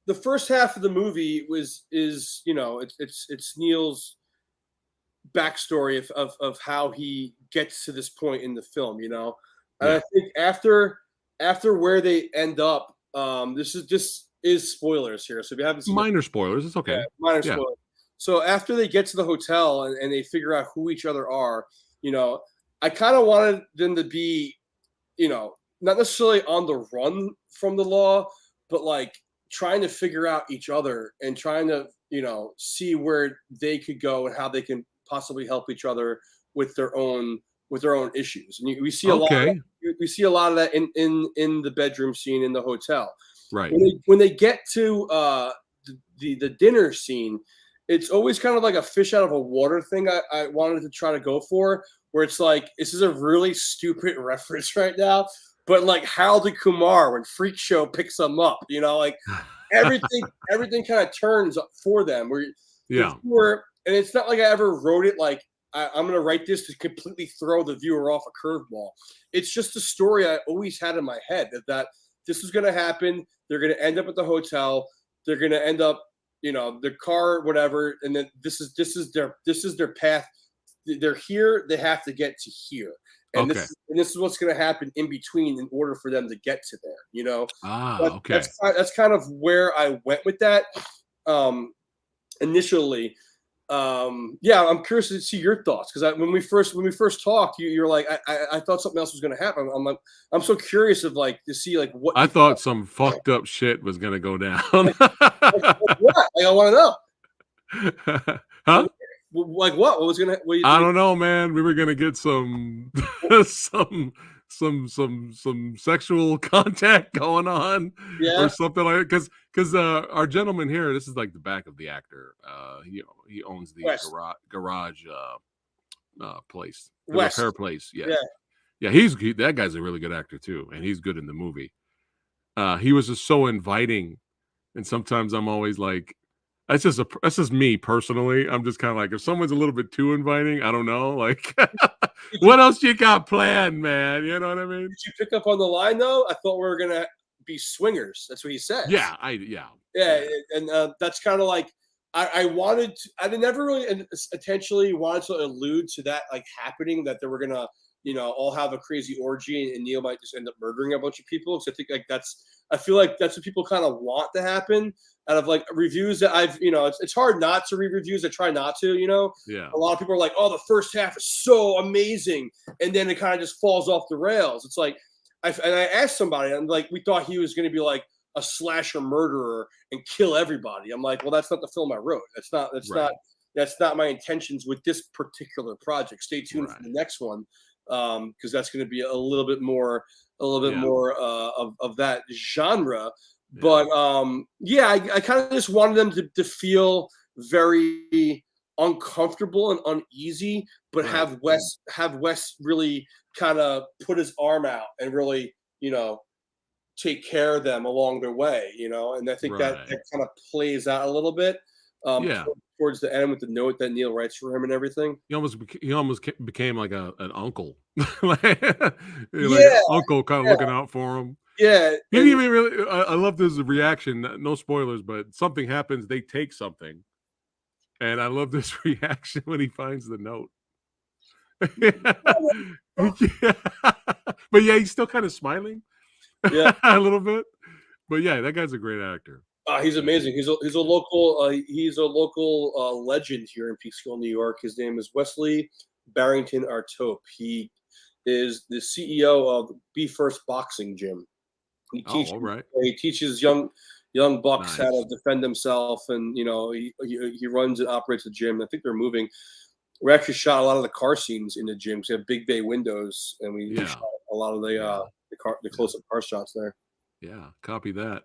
the first half of the movie is it's Neil's backstory of how he gets to this point in the film, and I think after where they end up, this is spoilers here. So if you haven't seen minor spoilers, it's okay. Minor spoilers. So after they get to the hotel and they figure out who each other are, I kind of wanted them to be, not necessarily on the run from the law, but like trying to figure out each other and trying to, see where they could go and how they can possibly help each other with their own issues. And we see a lot. We see a lot of that in the bedroom scene in the hotel. Right. When they get to the dinner scene, it's always kind of like a fish out of a water thing. I wanted to try to go for, where it's like, this is a really stupid reference right now, but like Harold and Kumar when Freak Show picks them up, like everything kind of turns up for them. And it's not like I ever wrote it like I'm going to write this to completely throw the viewer off a curveball. It's just a story I always had in my head that this is going to happen. They're going to end up at the hotel. They're going to end up, their car, whatever. And then this is their path. They're here. They have to get to here. And this is what's going to happen in between in order for them to get to there, That's kind of where I went with that initially. I'm curious to see your thoughts, because when we first talked, you're like, I thought something else was going to happen. I'm like, I'm so curious of like to see like what I thought some fucked up shit was going to go down. What? Like, I want to know. Huh? Like what? What was gonna? I don't know, man. We were gonna get some some sexual contact going on, or something like that. Because our gentleman here, this is like the back of the actor. He owns the garage place, the repair place. Yeah. That guy's a really good actor too, and he's good in the movie. He was just so inviting, and sometimes I'm always like, that's just me personally. I'm just kind of like, if someone's a little bit too inviting, I don't know, like, what else you got planned, man? You know what I mean? Did you pick up on the line though? I thought we were gonna be swingers. That's what he said. Yeah, and that's kind of like I never really intentionally wanted to allude to that like happening, that they were gonna all have a crazy orgy and Neil might just end up murdering a bunch of people. So I feel like that's what people kind of want to happen out of like reviews that I've, it's hard not to read reviews. I try not to, Yeah. A lot of people are like, oh, the first half is so amazing. And then it kind of just falls off the rails. It's like, I asked somebody, I'm like, we thought he was going to be like a slasher murderer and kill everybody. I'm like, well, that's not the film I wrote. That's not my intentions with this particular project. Stay tuned for the next one. Because that's going to be a little bit more of that genre. But I kind of just wanted them to feel very uncomfortable and uneasy, but have Wes really kind of put his arm out and really take care of them along their way, and I think that kind of plays out a little bit towards the end with the note that Neil writes for him and everything. He almost became like an uncle, uncle kind of looking out for him. Yeah, he didn't even really. I love this reaction. No spoilers, but something happens. They take something, and I love this reaction when he finds the note. But he's still kind of smiling, a little bit. But that guy's a great actor. He's amazing. He's a local legend here in Peekskill, New York. His name is Wesley Barrington Artope. He is the CEO of Be First Boxing Gym. He teaches young young bucks how Nice. to defend himself, and he runs and operates a gym. I think they're moving. We actually shot a lot of the car scenes in the gym. We have big bay windows, and we shot a lot of the close-up car shots there. Yeah, copy that.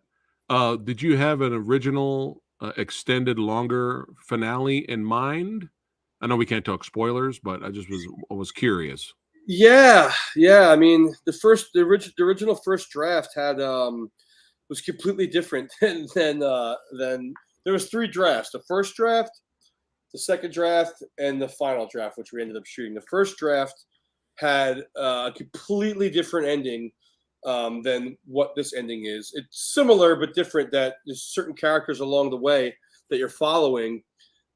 Did you have an original extended longer finale in mind? I know we can't talk spoilers, but I was curious. Yeah. I mean, the original first draft had was completely different than there was 3 drafts. The first draft, the second draft, and the final draft, which we ended up shooting. The first draft had a completely different ending than what this ending is. It's similar but different. That there's certain characters along the way that you're following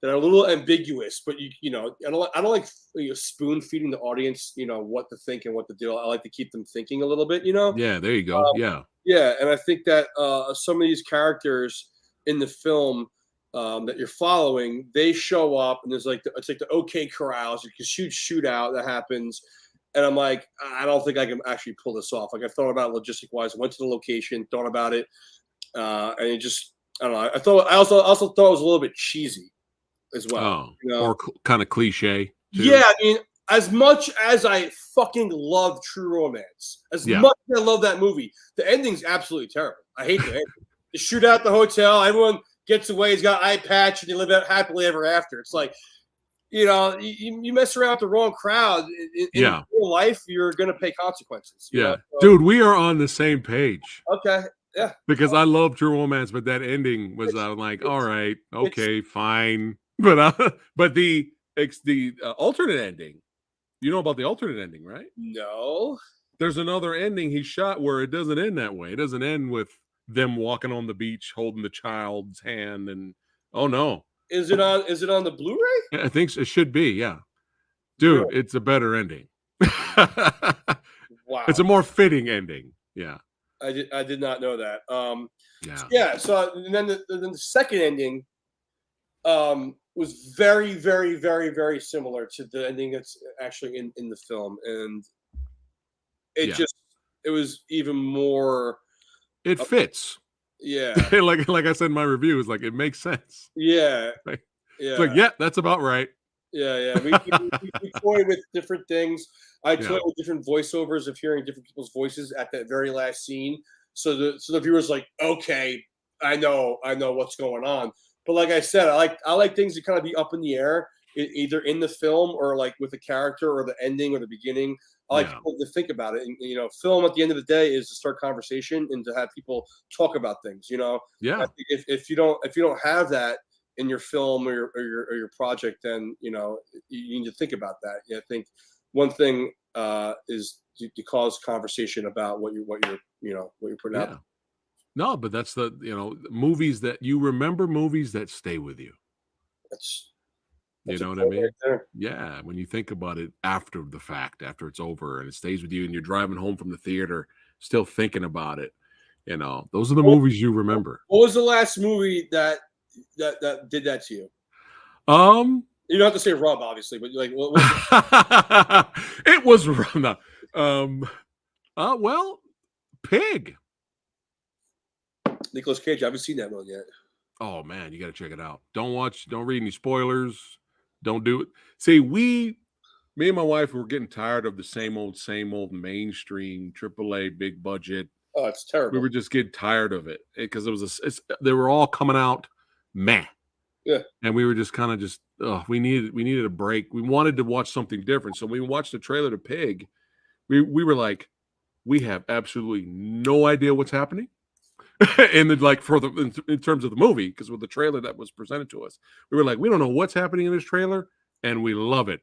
that are a little ambiguous. But I don't like spoon feeding the audience, what to think and what to do. I like to keep them thinking a little bit. Yeah, there you go. Yeah, and I think that some of these characters in the film that you're following, they show up, and there's it's like the OK Corrals, like a huge shootout that happens, and I'm like, I don't think I can actually pull this off. Like I thought about it logistic wise, went to the location, thought about it, and it just I don't know. I also thought it was a little bit cheesy as well. Or kind of cliche. Too. Yeah, I mean, as much as I fucking love True Romance, as much as I love that movie, the ending's absolutely terrible. I hate the ending. The shootout at the hotel, everyone gets away, he's got eye patch, and they live out happily ever after. It's like, you mess around with the wrong crowd. In real life, you're going to pay consequences. You know? So, dude, we are on the same page. Okay, yeah. Because I love True Romance, but that ending was like, all right, okay, fine. But the alternate ending, you know about the alternate ending, right? No. There's another ending he shot where it doesn't end that way. It doesn't end with them walking on the beach holding the child's hand, and oh no. Is it on the Blu-ray? I think it should be, yeah. Dude, it's a better ending. Wow. It's a more fitting ending. Yeah. I did not know that. Yeah. So then the second ending was very, very, very, very similar to the ending that's actually in the film, and it was even more. It fits. Yeah. like I said in my review, it's like it makes sense. Yeah. It's like, that's about right. Yeah. We toy with different things. I toy with different voiceovers of hearing different people's voices at that very last scene. So the viewer's like, okay, I know what's going on. But like I said, I like things to kind of be up in the air, either in the film or like with the character or the ending or the beginning. I like people to think about it. And, film at the end of the day is to start conversation and to have people talk about things. Yeah. I think if you don't have that in your film or your project, then you need to think about that. I think one thing is to cause conversation about what you're putting out. No, but that's the movies that you remember, movies that stay with you. That's you know what I mean? Right, yeah, when you think about it after the fact, after it's over, and it stays with you, and you're driving home from the theater, still thinking about it. Those are the movies you remember. What was the last movie that did that to you? You don't have to say Rub, obviously, but like, what was it? It was Rub. Well, Pig. Nicolas Cage. I haven't seen that one yet. Oh man, you got to check it out. Don't read any spoilers. Don't do it. See, me and my wife were getting tired of the same old mainstream AAA big budget. Oh, it's terrible. We were just getting tired of it because they were all coming out meh. Yeah. And we were just kind of we needed a break. We wanted to watch something different. So when we watched the trailer to Pig, we were like, we have absolutely no idea what's happening. And then, like, in terms of the movie, because with the trailer that was presented to us, we were like, we don't know what's happening in this trailer, and we love it.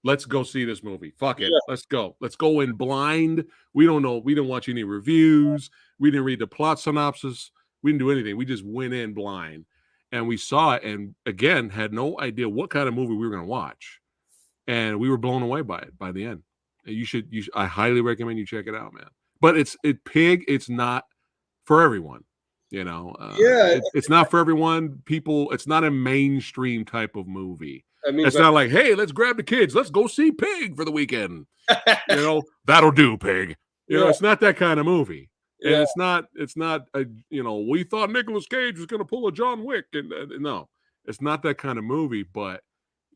Let's go see this movie. Fuck it. Yeah. Let's go. Let's go in blind. We don't know. We didn't watch any reviews. We didn't read the plot synopsis. We didn't do anything. We just went in blind, and we saw it, and again had no idea what kind of movie we were going to watch, and we were blown away by it by the end. You should. I highly recommend you check it out, man. But Pig. It's not for everyone, it's not for everyone. It's not a mainstream type of movie. I mean, it's not like, hey, let's grab the kids, let's go see Pig for the weekend. That'll do, Pig. It's not that kind of movie. And Yeah. it's not a, we thought Nicolas Cage was going to pull a John Wick, and no, it's not that kind of movie. But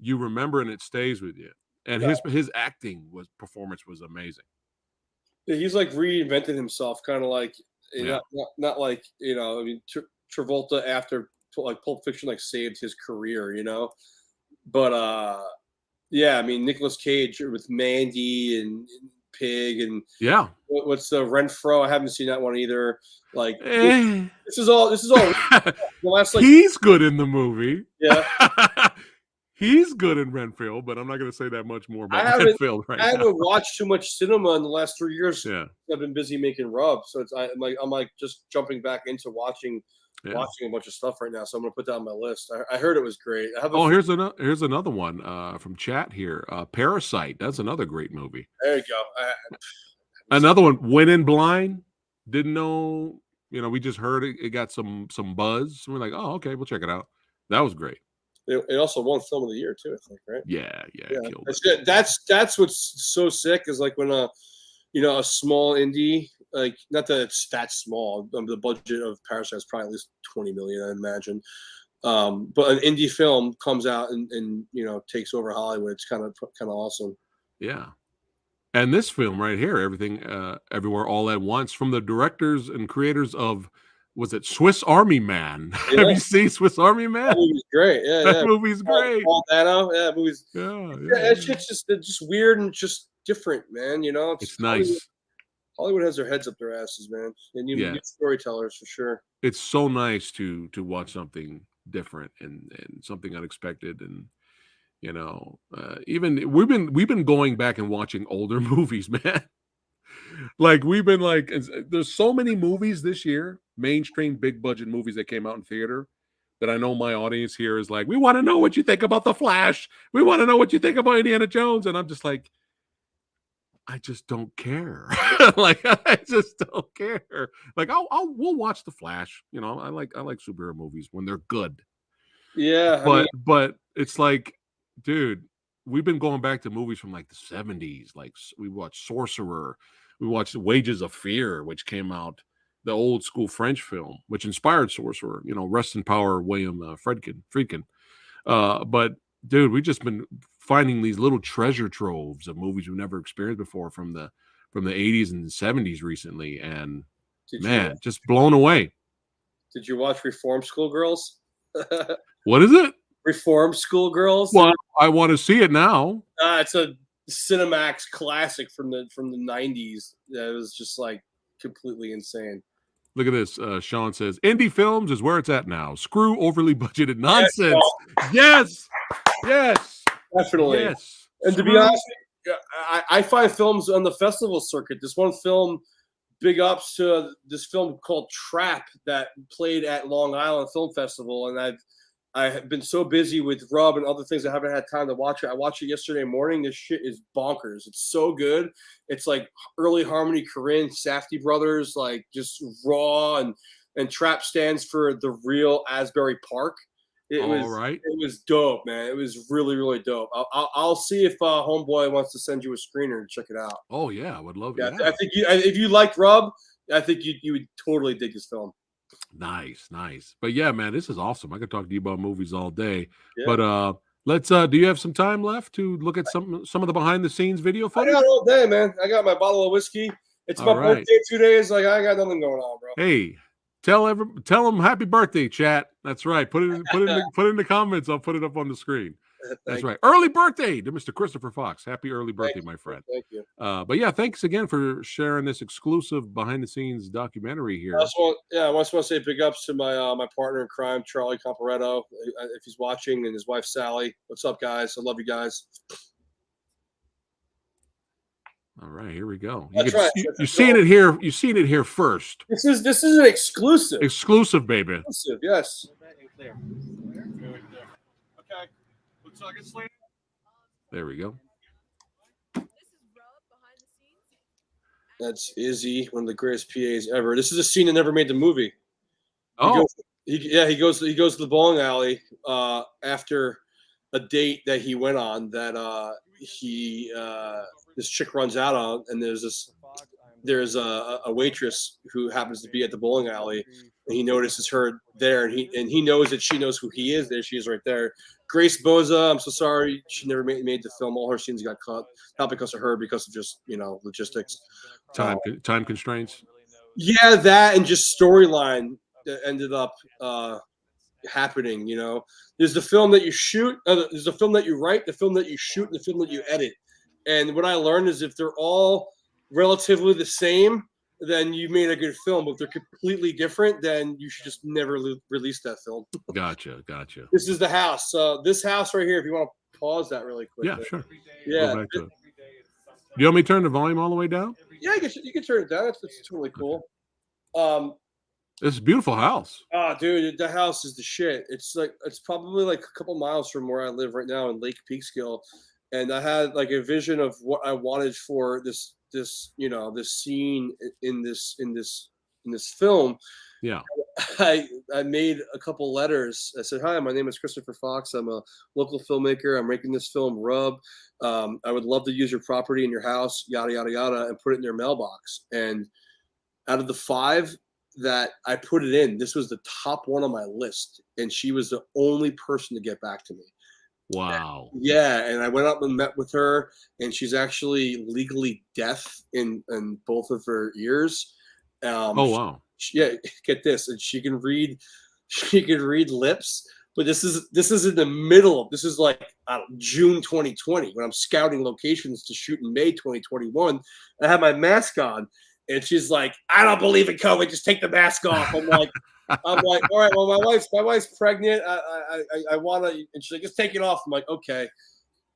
you remember, and it stays with you. And his acting performance was amazing. He's like reinvented himself, kind of like Yeah. not like I mean Travolta after like Pulp Fiction like saved his career, but yeah, I mean Nicolas Cage with Mandy and Pig and Yeah. what's the Renfro? I haven't seen that one either. Like Eh. this is all the last like He's good in the movie. yeah. He's good in Renfield, but I'm not going to say that much more I about Renfield right I now. haven't watched too much cinema in the last 3 years. Yeah. I've been busy making rub, so I'm like just jumping back into watching a bunch of stuff right now. So I'm gonna put that on my list. I heard it was great. Here's another one from chat here. Parasite. That's another great movie. There you go. Another one. Went in blind. Didn't know. We just heard it. It got some buzz. We're like, oh, okay, we'll check it out. That was great. It also won Film of the Year too, I think, right? Yeah. Killed That's it. good. That's what's so sick is like when a small indie, like not that it's that small. The budget of Parasite is probably at least 20 million, I imagine. But an indie film comes out and takes over Hollywood. It's kind of awesome. Yeah. And this film right here, Everything Everywhere All at Once, from the directors and creators of, was it Swiss Army Man? Yeah. Have you seen Swiss Army Man? That movie's great. Yeah, That movie's great. Paul Dano. Yeah, that movie's that shit's just weird and just different, man. It's nice. Hollywood has their heads up their asses, man. They need new storytellers for sure. It's so nice to watch something different and something unexpected, and even we've been going back and watching older movies, man. Like we've been like, there's so many movies this year, mainstream big budget movies that came out in theater, that I know my audience here is like, we want to know what you think about The Flash. We want to know what you think about Indiana Jones. And I'm just like, I just don't care. Like, I just don't care. Like, we'll watch The Flash. I like superhero movies when they're good. Yeah. But it's like, dude, we've been going back to movies from like the 70s. Like we watched Sorcerer. We watched Wages of Fear, which came out, the old school French film, which inspired Sorcerer. Rest in power, William Friedkin. But dude, we've just been finding these little treasure troves of movies we've never experienced before from the 80s and 70s recently, and just blown away. Did you watch Reform Schoolgirls? What is it? Reform Schoolgirls? Well, I want to see it now. It's a Cinemax classic from the 90s. That was just like completely insane. Look at this. Sean says, indie films is where it's at now. Screw overly budgeted nonsense. Yes. Definitely. Yes. And to be honest, I find films on the festival circuit. This one film, big ups to this film called Trap that played at Long Island Film Festival. And I have been so busy with Rub and other things I haven't had time to watch it. I watched it yesterday morning. This shit is bonkers. It's so good. It's like early Harmony Korine, Safdie brothers, like just raw, and Trap stands for the real Asbury Park. It was dope, man. It was really, really dope. I'll see if Homeboy wants to send you a screener and check it out. Oh yeah, I would love it. Yeah. I think if you liked Rub, I think you would totally dig this film. Nice. But yeah, man, this is awesome. I could talk to you about movies all day. Yeah. But let's do you have some time left to look at some of the behind the scenes video footage? I got all day, man. I got my bottle of whiskey. It's my birthday 2 days. Like I got nothing going on, bro. Hey, tell them happy birthday, chat. That's right. Put it in the comments. I'll put it up on the screen. That's right. Early birthday to Mr. Christopher Fox. Happy early birthday, my friend. Thank you. But yeah, thanks again for sharing this exclusive behind the scenes documentary here. I just want to say big ups to my partner in crime, Charlie Comparetto, if he's watching, and his wife Sally. What's up, guys? I love you guys. All right, here we go. You've seen it here. You've seen it here first. This is an exclusive. Exclusive, baby. Exclusive, yes. There we go. That's Izzy, one of the greatest PAs ever. This is a scene that never made the movie. Oh, he goes to the bowling alley after a date that he went on that this chick runs out on, and there's this there's a waitress who happens to be at the bowling alley, and he notices her there, and he knows that she knows who he is. There she is, right there. Grace Boza. I'm so sorry, she never made the film. All her scenes got cut, not because of her, because of just logistics, time constraints. Yeah, that and just storyline that ended up happening. There's the film that you shoot, there's the film that you write, the film that you shoot, and the film that you edit. And what I learned is if they're all relatively the same, then you made a good film. But if they're completely different, then you should just never release that film. Gotcha. This is the house. This house right here, if you want to pause that really quick. Yeah, sure. Yeah. Go back to it. Do you want me to turn the volume all the way down? Yeah, you can turn it down. It's totally cool. It's a beautiful house. Oh, dude, the house is the shit. It's probably like a couple miles from where I live right now in Lake Peekskill, and I had like a vision of what I wanted for this scene in this film. Yeah. I made a couple letters. I said, "Hi, my name is Christopher Fox. I'm a local filmmaker. I'm making this film, Rub. I would love to use your property in your house, yada yada yada," and put it in their mailbox. And out of the 5 that I put it in, this was the top one on my list, and she was the only person to get back to me. Wow. Yeah, and I went up and met with her, and she's actually legally deaf in both of her ears. Oh wow. Get this, and she can read lips. But this is in the middle. This is like June 2020 when I'm scouting locations to shoot in May 2021. I have my mask on, and she's like, "I don't believe in COVID. Just take the mask off." I'm like, all right. Well, my wife's pregnant. I want to, and she's like, "Just take it off." I'm like, okay.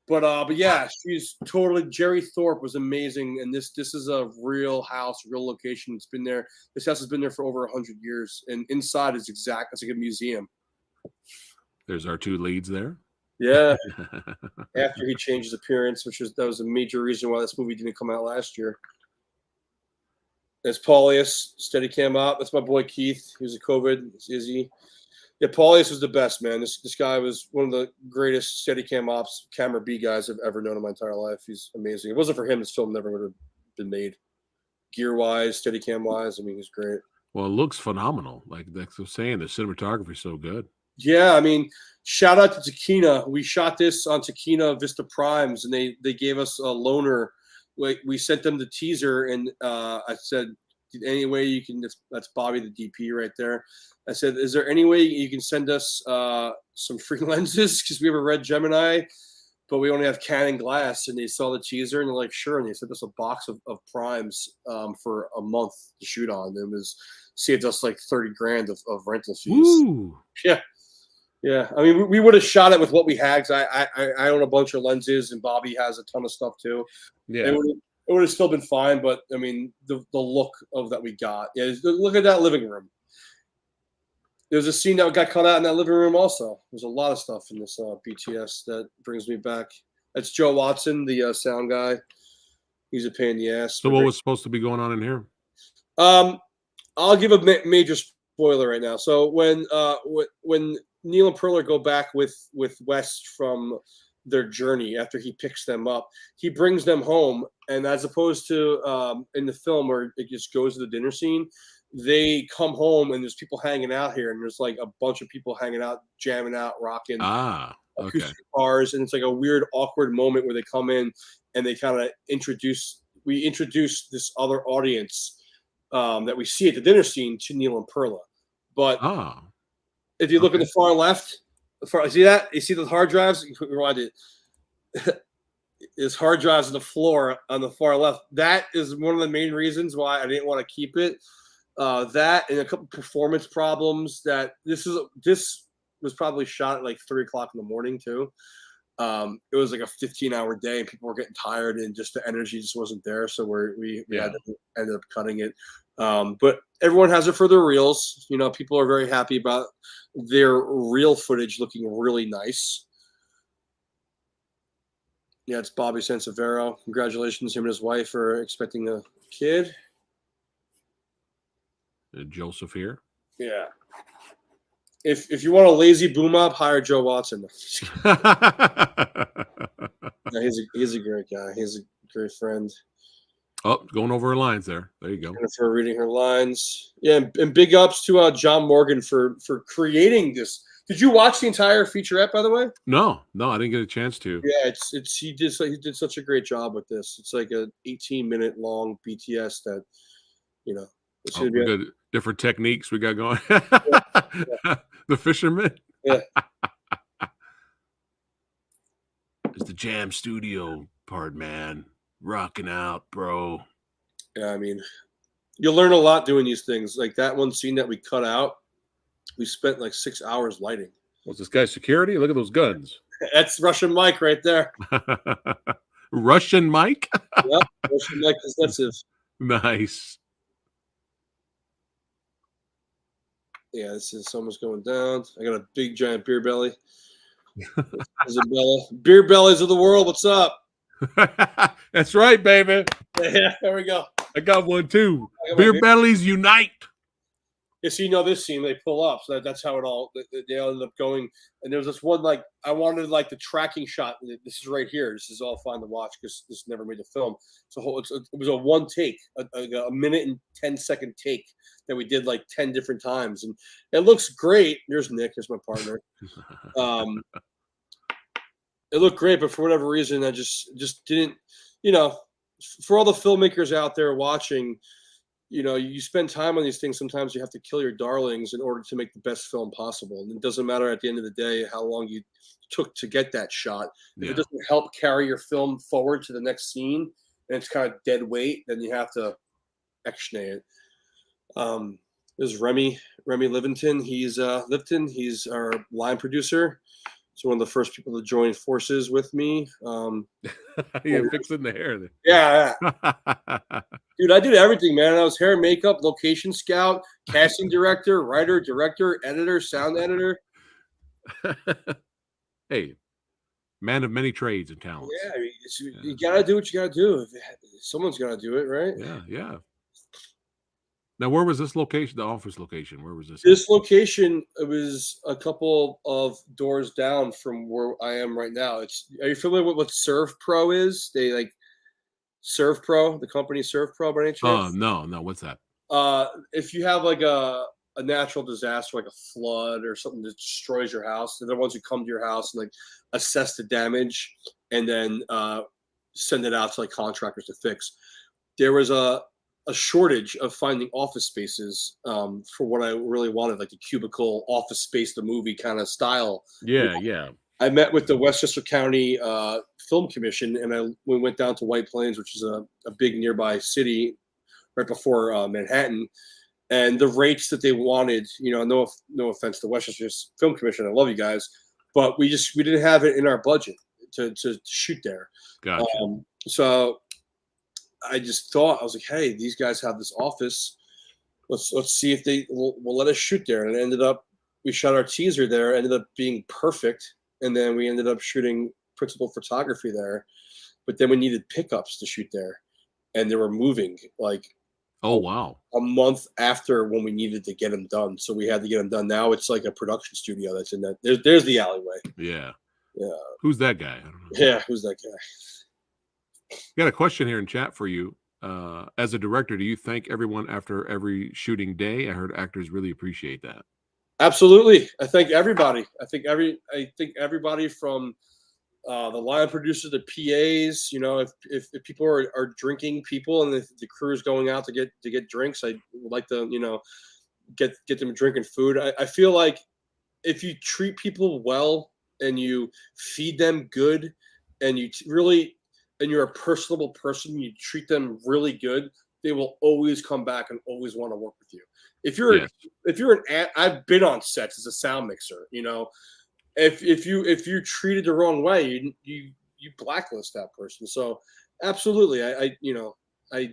But yeah, she's totally. Jerry Thorpe was amazing, and this is a real house, real location. It's been there. This house has been there for over 100 years, and inside is it's like a museum. There's our 2 leads there. Yeah. After he changed his appearance, that was a major reason why this movie didn't come out last year. That's Paulius, Steadicam op. That's my boy Keith. He was a COVID. It's Izzy. Yeah, Paulius was the best, man. This guy was one of the greatest Steadicam ops, camera B guys I've ever known in my entire life. He's amazing. If it wasn't for him, this film never would have been made. Gear-wise, Steadicam wise, I mean, he's great. Well, it looks phenomenal. Like I was saying, the cinematography is so good. Yeah, I mean, shout out to Takina. We shot this on Takina Vista Primes, and they gave us a loaner. We sent them the teaser, and I said, "Any way you can?" That's Bobby, the DP, right there. I said, "Is there any way you can send us some free lenses? Because we have a red Gemini, but we only have Canon glass." And they saw the teaser, and they're like, "Sure." And they sent us a box of primes for a month to shoot on. It saved us like $30,000 of rental fees. Ooh. Yeah. I mean, we would have shot it with what we had. 'Cause I own a bunch of lenses, and Bobby has a ton of stuff too. Yeah. It would have still been fine, but I mean, the look of that we got. Yeah, look at that living room. There's a scene that got cut out in that living room also. There's a lot of stuff in this BTS that brings me back. That's Joe Watson, the sound guy. He's a pain in the ass. So what was supposed to be going on in here? I'll give a major spoiler right now. So when Neil and Perler go back with Wes from their journey after he picks them up, he brings them home, and as opposed to in the film where it just goes to the dinner scene, they come home and there's people hanging out here, and there's like a bunch of people hanging out, jamming out, rocking acoustic guitars, and it's like a weird awkward moment where they come in and they kind of introduce this other audience that we see at the dinner scene to Neil and Perla. But if you look at the far left, see that? You see the hard drives? Rewind it. There's hard drives on the floor on the far left. That is one of the main reasons why I didn't want to keep it. That and a couple performance problems. That this was probably shot at like 3:00 in the morning too. It was like a 15-hour day, and people were getting tired, and just the energy just wasn't there. So we had to end up cutting it. But everyone has it for their reels. You know, people are very happy about their reel footage looking really nice. Yeah, it's Bobby Sansevero. Congratulations, him and his wife are expecting a kid. Joseph here. Yeah. If you want a lazy boom up, hire Joe Watson. No, he's a great guy. He's a great friend. Oh, going over her lines there. There you go. For reading her lines. Yeah, and big ups to John Morgan for creating this. Did you watch the entire featurette, by the way? No, I didn't get a chance to. Yeah, he did such a great job with this. It's like a 18-minute long BTS that it's gonna be good. Different techniques we got going. The fisherman. Yeah. It's the Jam Studio part, man. Rocking out, bro. Yeah, I mean, you learn a lot doing these things. Like that one scene that we cut out, we spent like 6 hours lighting. What's this guy's security? Look at those guns. That's Russian Mike right there. Russian Mike? Yep, Russian Mike Kuznetsov. Nice. Yeah, this is someone's going down. I got a big giant beer belly. Isabella. Beer bellies of the world, what's up? That's right, baby. Yeah, there we go. I got one too. got Beer my bellies unite. Yeah, so this scene, they pull up. So that's how it all, they ended up going. And there was this one, like, I wanted, like, the tracking shot. This is right here. This is all fine to watch because this never made the film. So it was a one take, a minute and 10-second take that we did, like, 10 different times. And it looks great. There's Nick, there's my partner. It looked great, but for whatever reason, I just didn't, for all the filmmakers out there watching, you spend time on these things. Sometimes you have to kill your darlings in order to make the best film possible. And it doesn't matter at the end of the day how long you took to get that shot. If it doesn't help carry your film forward to the next scene and it's kind of dead weight, then you have to action it. There's Remy Livingston. He's He's our line producer. He's one of the first people to join forces with me. Yeah, fixing the hair. Yeah. Dude, I did everything, man. I was hair and makeup, location scout, casting director, writer, director, editor, sound editor. Hey, man of many trades and talents. Yeah, I mean, you gotta do what you gotta do. Someone's gotta do it, right? Yeah. Now, where was this location? The office location. Where was this? This location, it was a couple of doors down from where I am right now. Are you familiar with what Serve Pro is? They like Serve Pro, the company Serve Pro, by any chance? No. What's that? If you have like a natural disaster, like a flood or something that destroys your house, they're the ones who come to your house and like assess the damage and then send it out to like contractors to fix. There was a shortage of finding office spaces for what I really wanted, like the cubicle office space, the movie kind of style. Yeah. I met with the Westchester County Film Commission, and we went down to White Plains, which is a big nearby city right before Manhattan. And the rates that they wanted, no offense to Westchester Film Commission, I love you guys, but we didn't have it in our budget to shoot there. Gotcha. So I just thought, I was like, hey, these guys have this office. Let's see if they will let us shoot there. And it ended up, we shot our teaser there, ended up being perfect. And then we ended up shooting principal photography there. But then we needed pickups to shoot there. And they were moving like oh wow, a month after when we needed to get them done. So we had to get them done. Now it's like a production studio that's in that. There's the alleyway. Yeah. Who's that guy? I don't know. Yeah, who's that guy? Got a question here in chat for you. As a director, do you thank everyone after every shooting day? I heard actors really appreciate that. Absolutely. I thank everybody. I think everybody from the line producer, the PAs. If people are drinking people and the crew is going out to get drinks, I would like to get them drinking food. I feel like if you treat people well and you feed them good and you're a personable person, you treat them really good, they will always come back and always want to work with you. If you're I've been on sets as a sound mixer, if you're treated the wrong way, you blacklist that person. So absolutely, I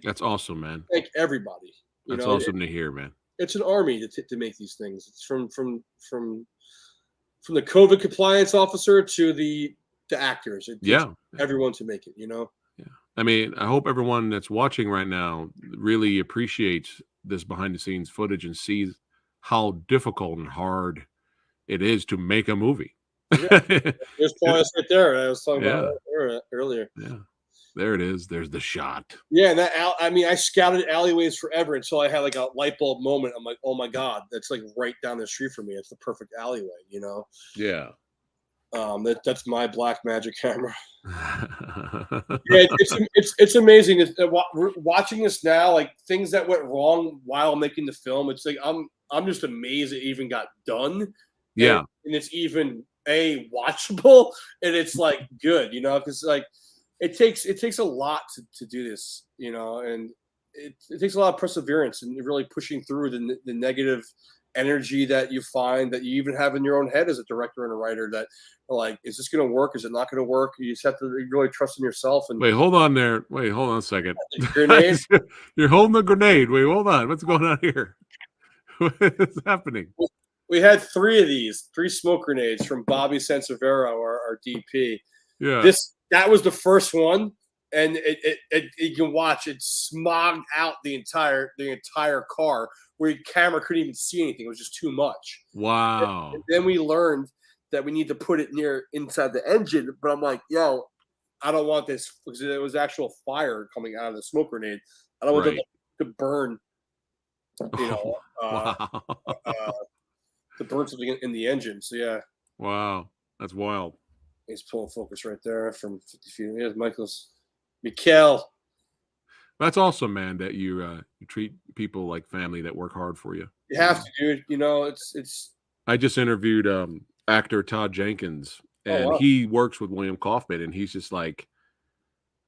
that's awesome, man. Thank everybody. That's awesome to hear, man. It's an army to make these things. It's from the COVID compliance officer to the actors. It takes everyone to make it. Yeah. I mean, I hope everyone that's watching right now really appreciates this behind the scenes footage and sees how difficult and hard it is to make a movie. There's Paulus right there. I was talking about earlier. Yeah. There it is. There's the shot. Yeah, and I mean, I scouted alleyways forever until I had like a light bulb moment. I'm like, oh my god, that's like right down the street from me. It's the perfect alleyway, you know. Yeah. That's my black magic camera. Yeah, it's amazing. Watching this now, like things that went wrong while making the film. It's like I'm just amazed it even got done. Yeah. And it's even watchable, and it's like good, you know, because like it takes a lot to do this, you know, and it takes a lot of perseverance and really pushing through the negative energy that you find that you even have in your own head as a director and a writer, that like, is this going to work? Is it not going to work? You just have to really trust in yourself. And wait, hold on there. Wait, hold on a second. Grenade. You're holding a grenade. Wait, hold on. What's going on here? What is happening? We had 3 of these, 3 smoke grenades from Bobby Sansevero, our DP. Yeah. That was the first one, and it you can watch it smogged out the entire car, where your camera couldn't even see anything. It was just too much. Wow. And then we learned that we need to put it inside the engine, but I'm like, yo, I don't want this, because it was actual fire coming out of the smoke grenade. I don't want it to burn, you know, wow. to burn something in the engine. So yeah. Wow, that's wild. He's pulling focus right there from 50 feet. Here's Mikkel. That's awesome, man, that you treat people like family that work hard for you. You have to, dude. You know, it's. I just interviewed actor Todd Jenkins, and he works with William Kaufman, and he's just like,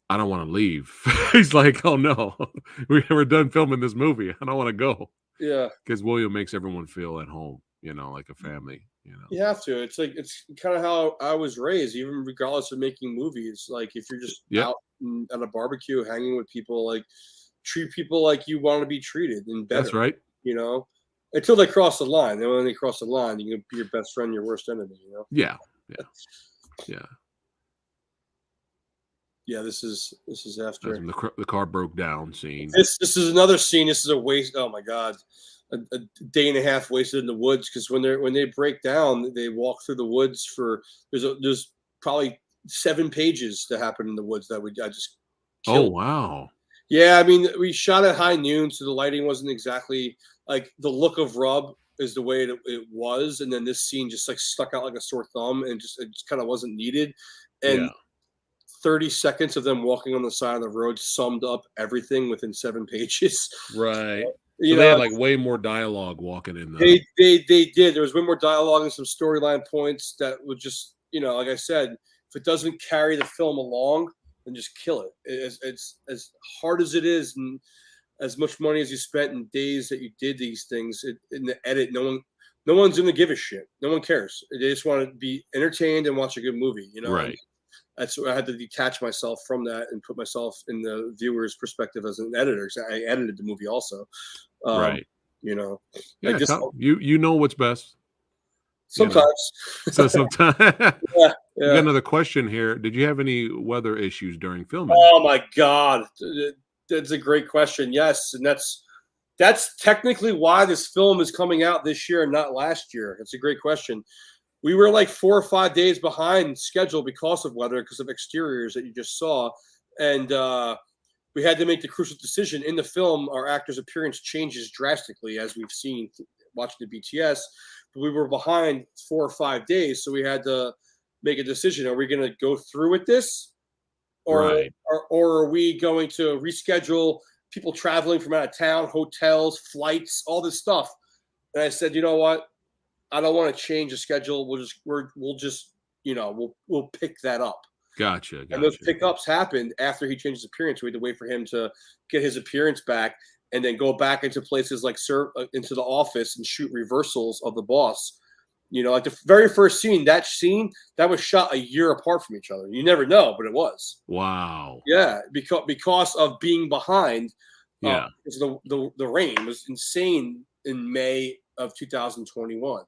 I don't want to leave. He's like, oh no, we're done filming this movie. I don't want to go. Yeah, because William makes everyone feel at home, you know, like a family. You know, you have to. It's like, it's kind of how I was raised, even regardless of making movies. Like, if you're just out at a barbecue, hanging with people, like, treat people like you want to be treated, and better. That's right. You know, until they cross the line. Then when they cross the line, you can be your best friend, your worst enemy. You know. Yeah. Yeah. This is after the car broke down scene. This is another scene. This is a waste. Oh my god. A day and a half wasted in the woods, because when they break down, they walk through the woods for there's probably 7 pages to happen in the woods that I just killed. Oh wow. Yeah, I mean, we shot at high noon, so the lighting wasn't exactly like the look of Rub is the way it was, and then this scene just like stuck out like a sore thumb, and it just kind of wasn't needed. And 30 seconds of them walking on the side of the road summed up everything within 7 pages. Right. So they had like way more dialogue walking in there. They did. There was way more dialogue and some storyline points that would just, you know, like I said, if it doesn't carry the film along, then just kill it. It's as hard as it is, and as much money as you spent in days that you did these things in the edit, no one's gonna give a shit. No one cares. They just want to be entertained and watch a good movie. You know, right? That's where I had to detach myself from that and put myself in the viewer's perspective as an editor. I edited the movie also. Right. You know, yeah, you know what's best. Sometimes. You know? So sometimes. Yeah. We got another question here. Did you have any weather issues during filming? Oh my god, that's a great question. Yes, and that's technically why this film is coming out this year and not last year. It's a great question. We were like 4 or 5 days behind schedule because of weather, because of exteriors that you just saw. And we had to make the crucial decision. In the film, our actor's appearance changes drastically, as we've seen watching the BTS. But we were behind 4 or 5 days, so we had to make a decision. Are we going to go through with this? Or are we going to reschedule people traveling from out of town, hotels, flights, all this stuff? And I said, you know what? I don't want to change the schedule. We'll just we'll pick that up. Gotcha. And those pickups happened after he changed his appearance. We had to wait for him to get his appearance back, and then go back into places like into the office and shoot reversals of the boss. You know, like the very first scene that was shot a year apart from each other. You never know, but it was. Wow. Yeah, because of being behind. Yeah. Because the rain was insane in May of 2021.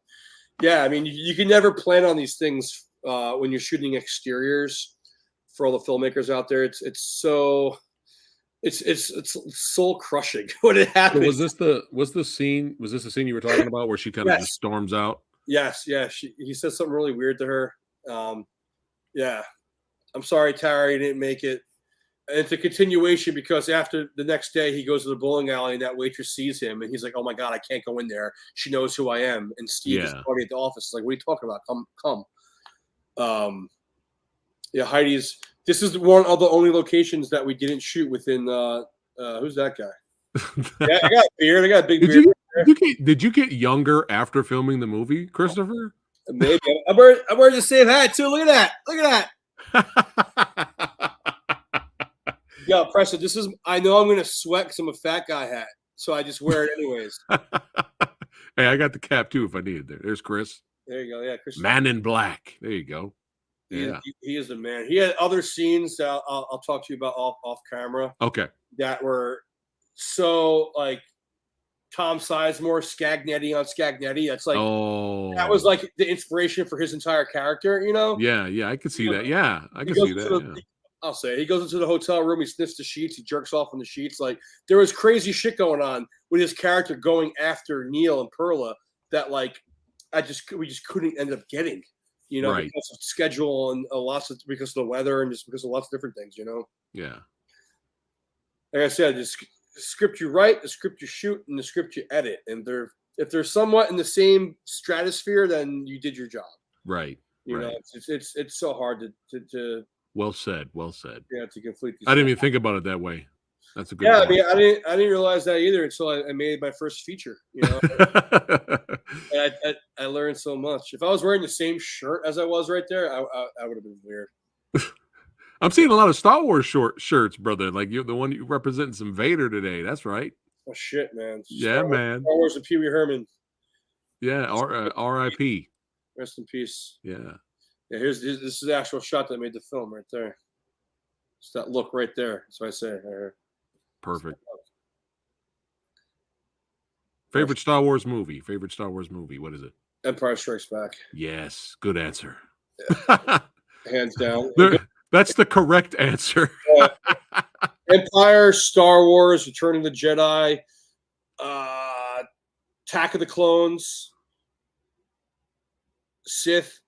Yeah, I mean, you can never plan on these things when you're shooting exteriors. For all the filmmakers out there, it's soul crushing when it happens. So was this the scene you were talking about where she kind of just storms out? Yes, yeah. He says something really weird to her. Yeah, I'm sorry, Tara, you didn't make it. And it's a continuation because after the next day he goes to the bowling alley and that waitress sees him and he's like, "Oh my god, I can't go in there. She knows who I am." And Steve is already at the office. Like, "What are you talking about? Come." Yeah, Heidi's. This is one of the only locations that we didn't shoot within. Who's that guy? Yeah, I got a beard. I got a big beard. Did you get younger after filming the movie, Christopher? Maybe. I'm wearing the same hat too. Look at that. Look at that. Yeah, Preston, I know I'm going to sweat because I'm a fat guy hat. So I just wear it anyways. Hey, I got the cap too if I need it. There's Chris. There you go. Yeah, Chris. Man in Black. There you go. Yeah. He is the man. He had other scenes that I'll talk to you about off camera. Okay. That were so like Tom Sizemore, Scagnetti on Scagnetti. That's like, that was like the inspiration for his entire character, you know? Yeah, I could see that. Yeah, I can see that. I'll say he goes into the hotel room, he sniffs the sheets, he jerks off on the sheets. Like, there was crazy shit going on with his character going after Neil and Perla that like we just couldn't end up getting, you know, because of schedule and because of the weather and just because of lots of different things, you know. Yeah. Like I said, the script you write, the script you shoot, and the script you edit, and if they're somewhat in the same stratosphere, then you did your job. Right. You know, it's so hard to. Well said. Well said. Yeah, to complete. I didn't even think about it that way. That's a good. Yeah, point. I mean, I didn't realize that either until I made my first feature. You know, and I learned so much. If I was wearing the same shirt as I was right there, I would have been weird. I'm seeing a lot of Star Wars shirts, brother. Like you're the one you representing some Vader today. That's right. Oh shit, man. Man. Star Wars and Pee Wee Herman. Yeah. R.I.P. Rest in peace. Yeah. Yeah, this is the actual shot that made the film right there. It's that look right there. That's what I say. Perfect. Favorite Star Wars movie? What is it? Empire Strikes Back. Yes. Good answer. Yeah. Hands down. That's the correct answer. Empire, Star Wars, Return of the Jedi, Attack of the Clones, Sith.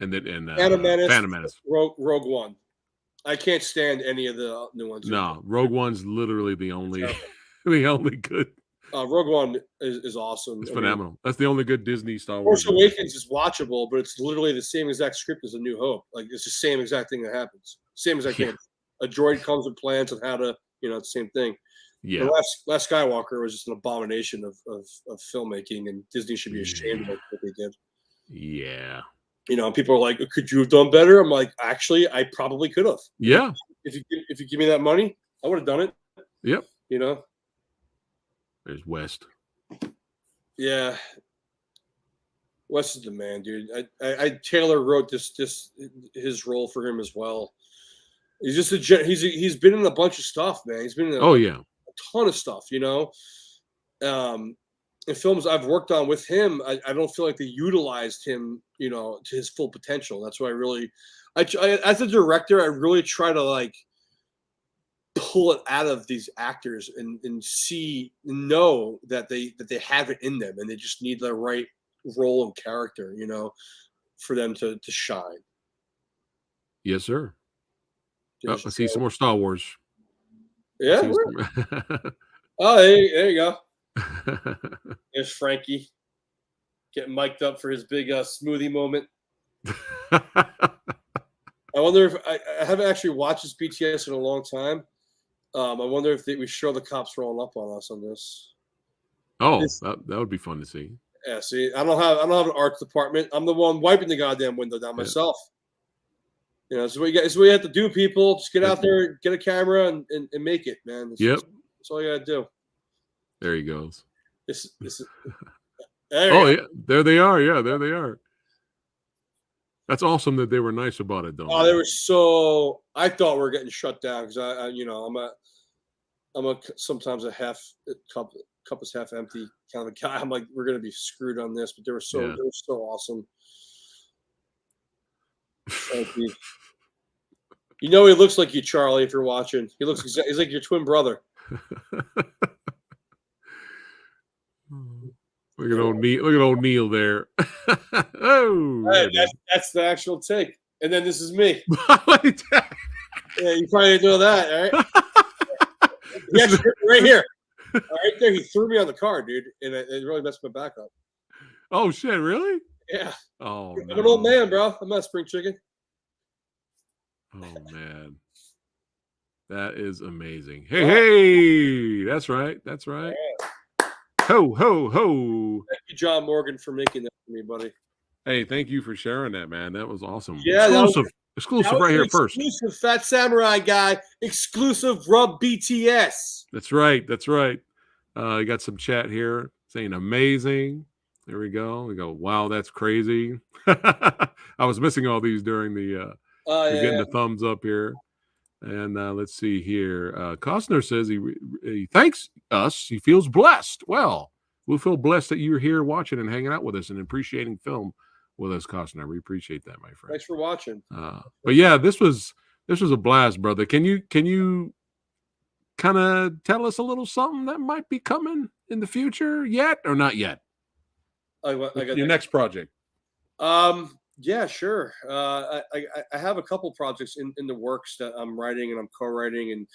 And Phantom Menace. Rogue One. I can't stand any of the new ones. No, Rogue One's literally the only good. Rogue One is awesome. It's phenomenal. That's the only good Disney Star Wars. Force Awakens is watchable, but it's literally the same exact script as A New Hope. Like, it's the same exact thing that happens. Same exact thing. A droid comes with plans on how to, it's the same thing. Yeah. The last Skywalker was just an abomination of filmmaking, and Disney should be ashamed of what they did. Yeah. People are like, "Could you have done better?" I'm like, actually, I probably could have. Yeah. If you give me that money, I would have done it. Yep. There's West. Yeah. West is the man, dude. Taylor wrote his role for him as well. He's just he's been in a bunch of stuff, man. He's been in a ton of stuff, in films I've worked on with him. I don't feel like they utilized him, to his full potential. That's why as a director, I really try to pull it out of these actors and know that they have it in them, and they just need the right role and character, for them to shine. Yes, sir. I see some more Star Wars. Yeah. Oh, there you go. There's Frankie getting mic'd up for his big smoothie moment. I wonder if I haven't actually watched this BTS in a long time. I wonder if we show the cops rolling up on us on this. Oh, that would be fun to see. Yeah, see, I don't have an arts department. I'm the one wiping the goddamn window down myself. So what you have to do, people. Just get out there, get a camera, and make it, man. That's all you gotta do. There he goes. Yeah, there they are. Yeah, there they are. That's awesome that they were nice about it, though. Oh, they were so. I thought we were getting shut down because I'm a sometimes a cup is half empty kind of a guy. I'm like, we're gonna be screwed on this, but they were so awesome. Thank you. He looks like you, Charlie. If you're watching, he's like your twin brother. Look at old Neil there. That's the actual take. And then this is me. Yeah, you probably didn't know that, all right? Yes, right here. Right there, he threw me on the car, dude, and it really messed my back up. Oh shit! Really? Yeah. Oh no. I'm an old man, bro. I'm not a spring chicken. Oh man. That is amazing. Hey, hey, that's right. That's right. Ho, ho, ho. Thank you, John Morgan, for making that for me, buddy. Hey, thank you for sharing that, man. That was awesome. Yeah, Exclusive right here first. Exclusive Phat Samurai Guy, exclusive Rub BTS. That's right. That's right. I got some chat here saying amazing. There we go. We go, wow, that's crazy. I was missing all these during the we're getting the thumbs up here. And let's see here. Costner says he thanks us. He feels blessed. Well, we'll feel blessed that you're here watching and hanging out with us and appreciating film with us, Costner. We appreciate that, my friend. Thanks for watching. But yeah, this was a blast, brother. Can you kind of tell us a little something that might be coming in the future yet or not yet? I got your next project. Yeah, sure. I have a couple projects in the works that I'm writing and I'm co-writing,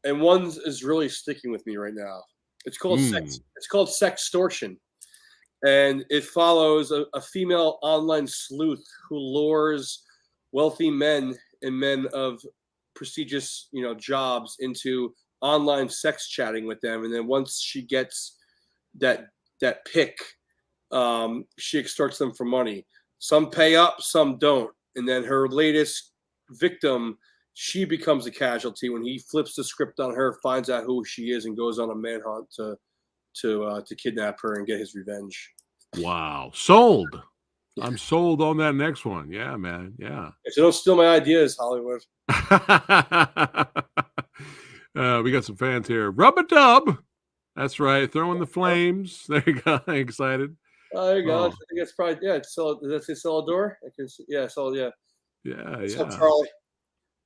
and one is really sticking with me right now. It's called Sextortion, and it follows a female online sleuth who lures wealthy men and men of prestigious, jobs into online sex chatting with them, and then once she gets that pick, she extorts them for money. Some pay up, some don't. And then her latest victim, she becomes a casualty when he flips the script on her, finds out who she is, and goes on a manhunt to kidnap her and get his revenge. Wow. Sold. I'm sold on that next one. Yeah, man. Yeah. So don't steal my ideas, Hollywood. We got some fans here. Rub-a-dub. That's right. Throwing the flames. There you go. Excited. Oh, there you go. I think that's probably That's a Celador. Yeah. Yeah. Charlie.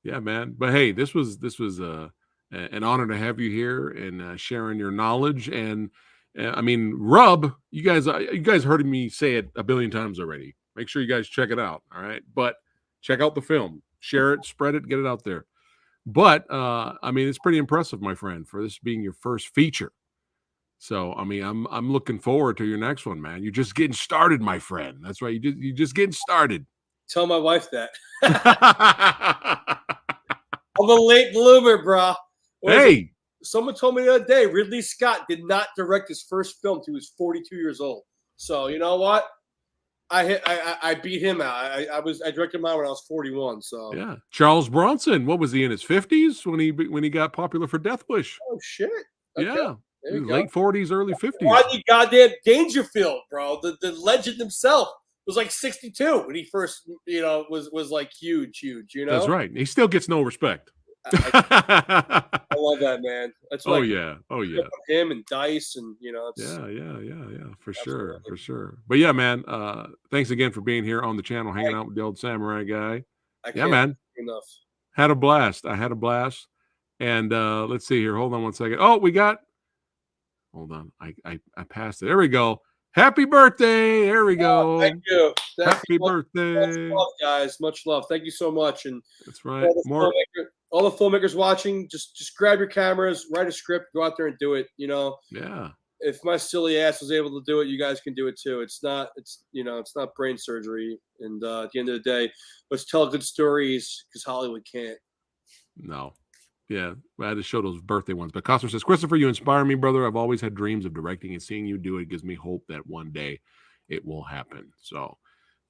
Yeah, man. But hey, this was an honor to have you here and sharing your knowledge. And I mean, Rub, you guys heard me say it a billion times already. Make sure you guys check it out. All right, but check out the film, share it, spread it, get it out there. But I mean, it's pretty impressive, my friend, for this being your first feature. So, I mean, I'm looking forward to your next one, man. You're just getting started, my friend. That's right. You're just getting started. Tell my wife that. I'm a late bloomer, bro. Hey. Someone told me the other day, Ridley Scott did not direct his first film till he was 42 years old. So, you know what? I beat him out. I directed mine when I was 41. So yeah. Charles Bronson, what was he in his 50s when he got popular for Death Wish? Oh shit. Okay. Yeah. Late 40s, early 50s. Rodney goddamn Dangerfield, bro. The legend himself was like 62 when he first, was like huge. That's right. He still gets no respect. I love that, man. That's Oh yeah. Him and Dice and Yeah. For sure. But yeah, man. Thanks again for being here on the channel, hanging out with the old samurai guy. Yeah, man. Enough. Had a blast. I had a blast. And let's see here. Hold on one second. Oh, hold on. I passed it. There we go. Happy birthday. There we go. Thank you. Happy birthday. Much love, guys. Much love. Thank you so much. And that's right. All the filmmakers watching, just grab your cameras, write a script, go out there and do it. Yeah. If my silly ass was able to do it, you guys can do it too. It's not brain surgery. And at the end of the day, let's tell good stories because Hollywood can't. No. Yeah, I had to show those birthday ones. But Costner says, Christopher, you inspire me, brother. I've always had dreams of directing, and seeing you do it gives me hope that one day it will happen. So,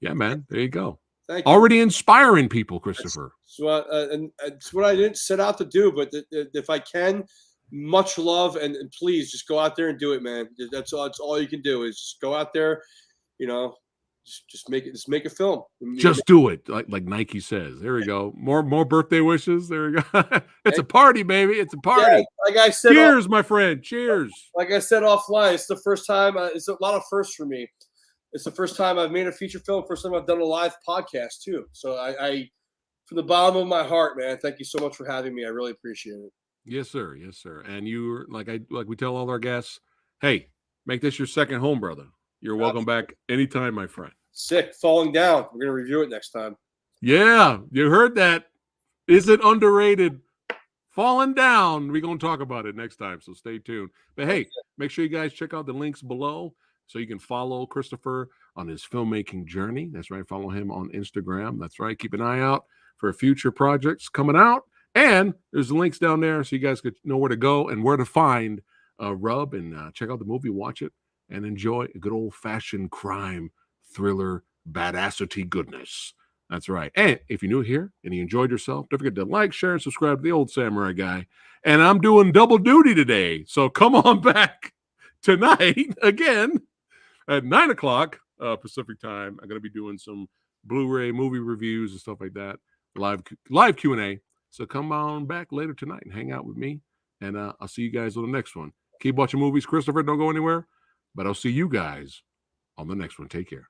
yeah, man, there you go. Thank you. Already inspiring people, Christopher. And it's what I didn't set out to do, but if I can, much love, and please just go out there and do it, man. That's all you can do is just go out there, just make a film. Just do it, like Nike says. There we go. More birthday wishes. There we go. It's a party, baby. It's a party. Yeah, like I said, cheers, my friend. Cheers. Like I said offline, it's the first time. It's a lot of firsts for me. It's the first time I've made a feature film. First time I've done a live podcast too. So I from the bottom of my heart, man, thank you so much for having me. I really appreciate it. Yes, sir. Yes, sir. And you, like we tell all our guests, hey, make this your second home, brother. You're welcome back anytime, my friend. Sick. Falling Down. We're going to review it next time. Yeah, you heard that. Is it underrated? Falling down. We're going to talk about it next time, so stay tuned. But hey, make sure you guys check out the links below so you can follow Christopher on his filmmaking journey. That's right. Follow him on Instagram. That's right. Keep an eye out for future projects coming out. And there's links down there so you guys could know where to go and where to find Rub and check out the movie, watch it, and enjoy a good old-fashioned crime thriller badassity goodness. That's right. And if you're new here and you enjoyed yourself, don't forget to like, share, and subscribe to the Old Samurai Guy. And I'm doing double duty today, so come on back tonight again at 9 o'clock Pacific time. I'm going to be doing some Blu-ray movie reviews and stuff like that, live Q&A. So come on back later tonight and hang out with me, and I'll see you guys on the next one. Keep watching movies, Christopher. Don't go anywhere, but I'll see you guys on the next one. Take care.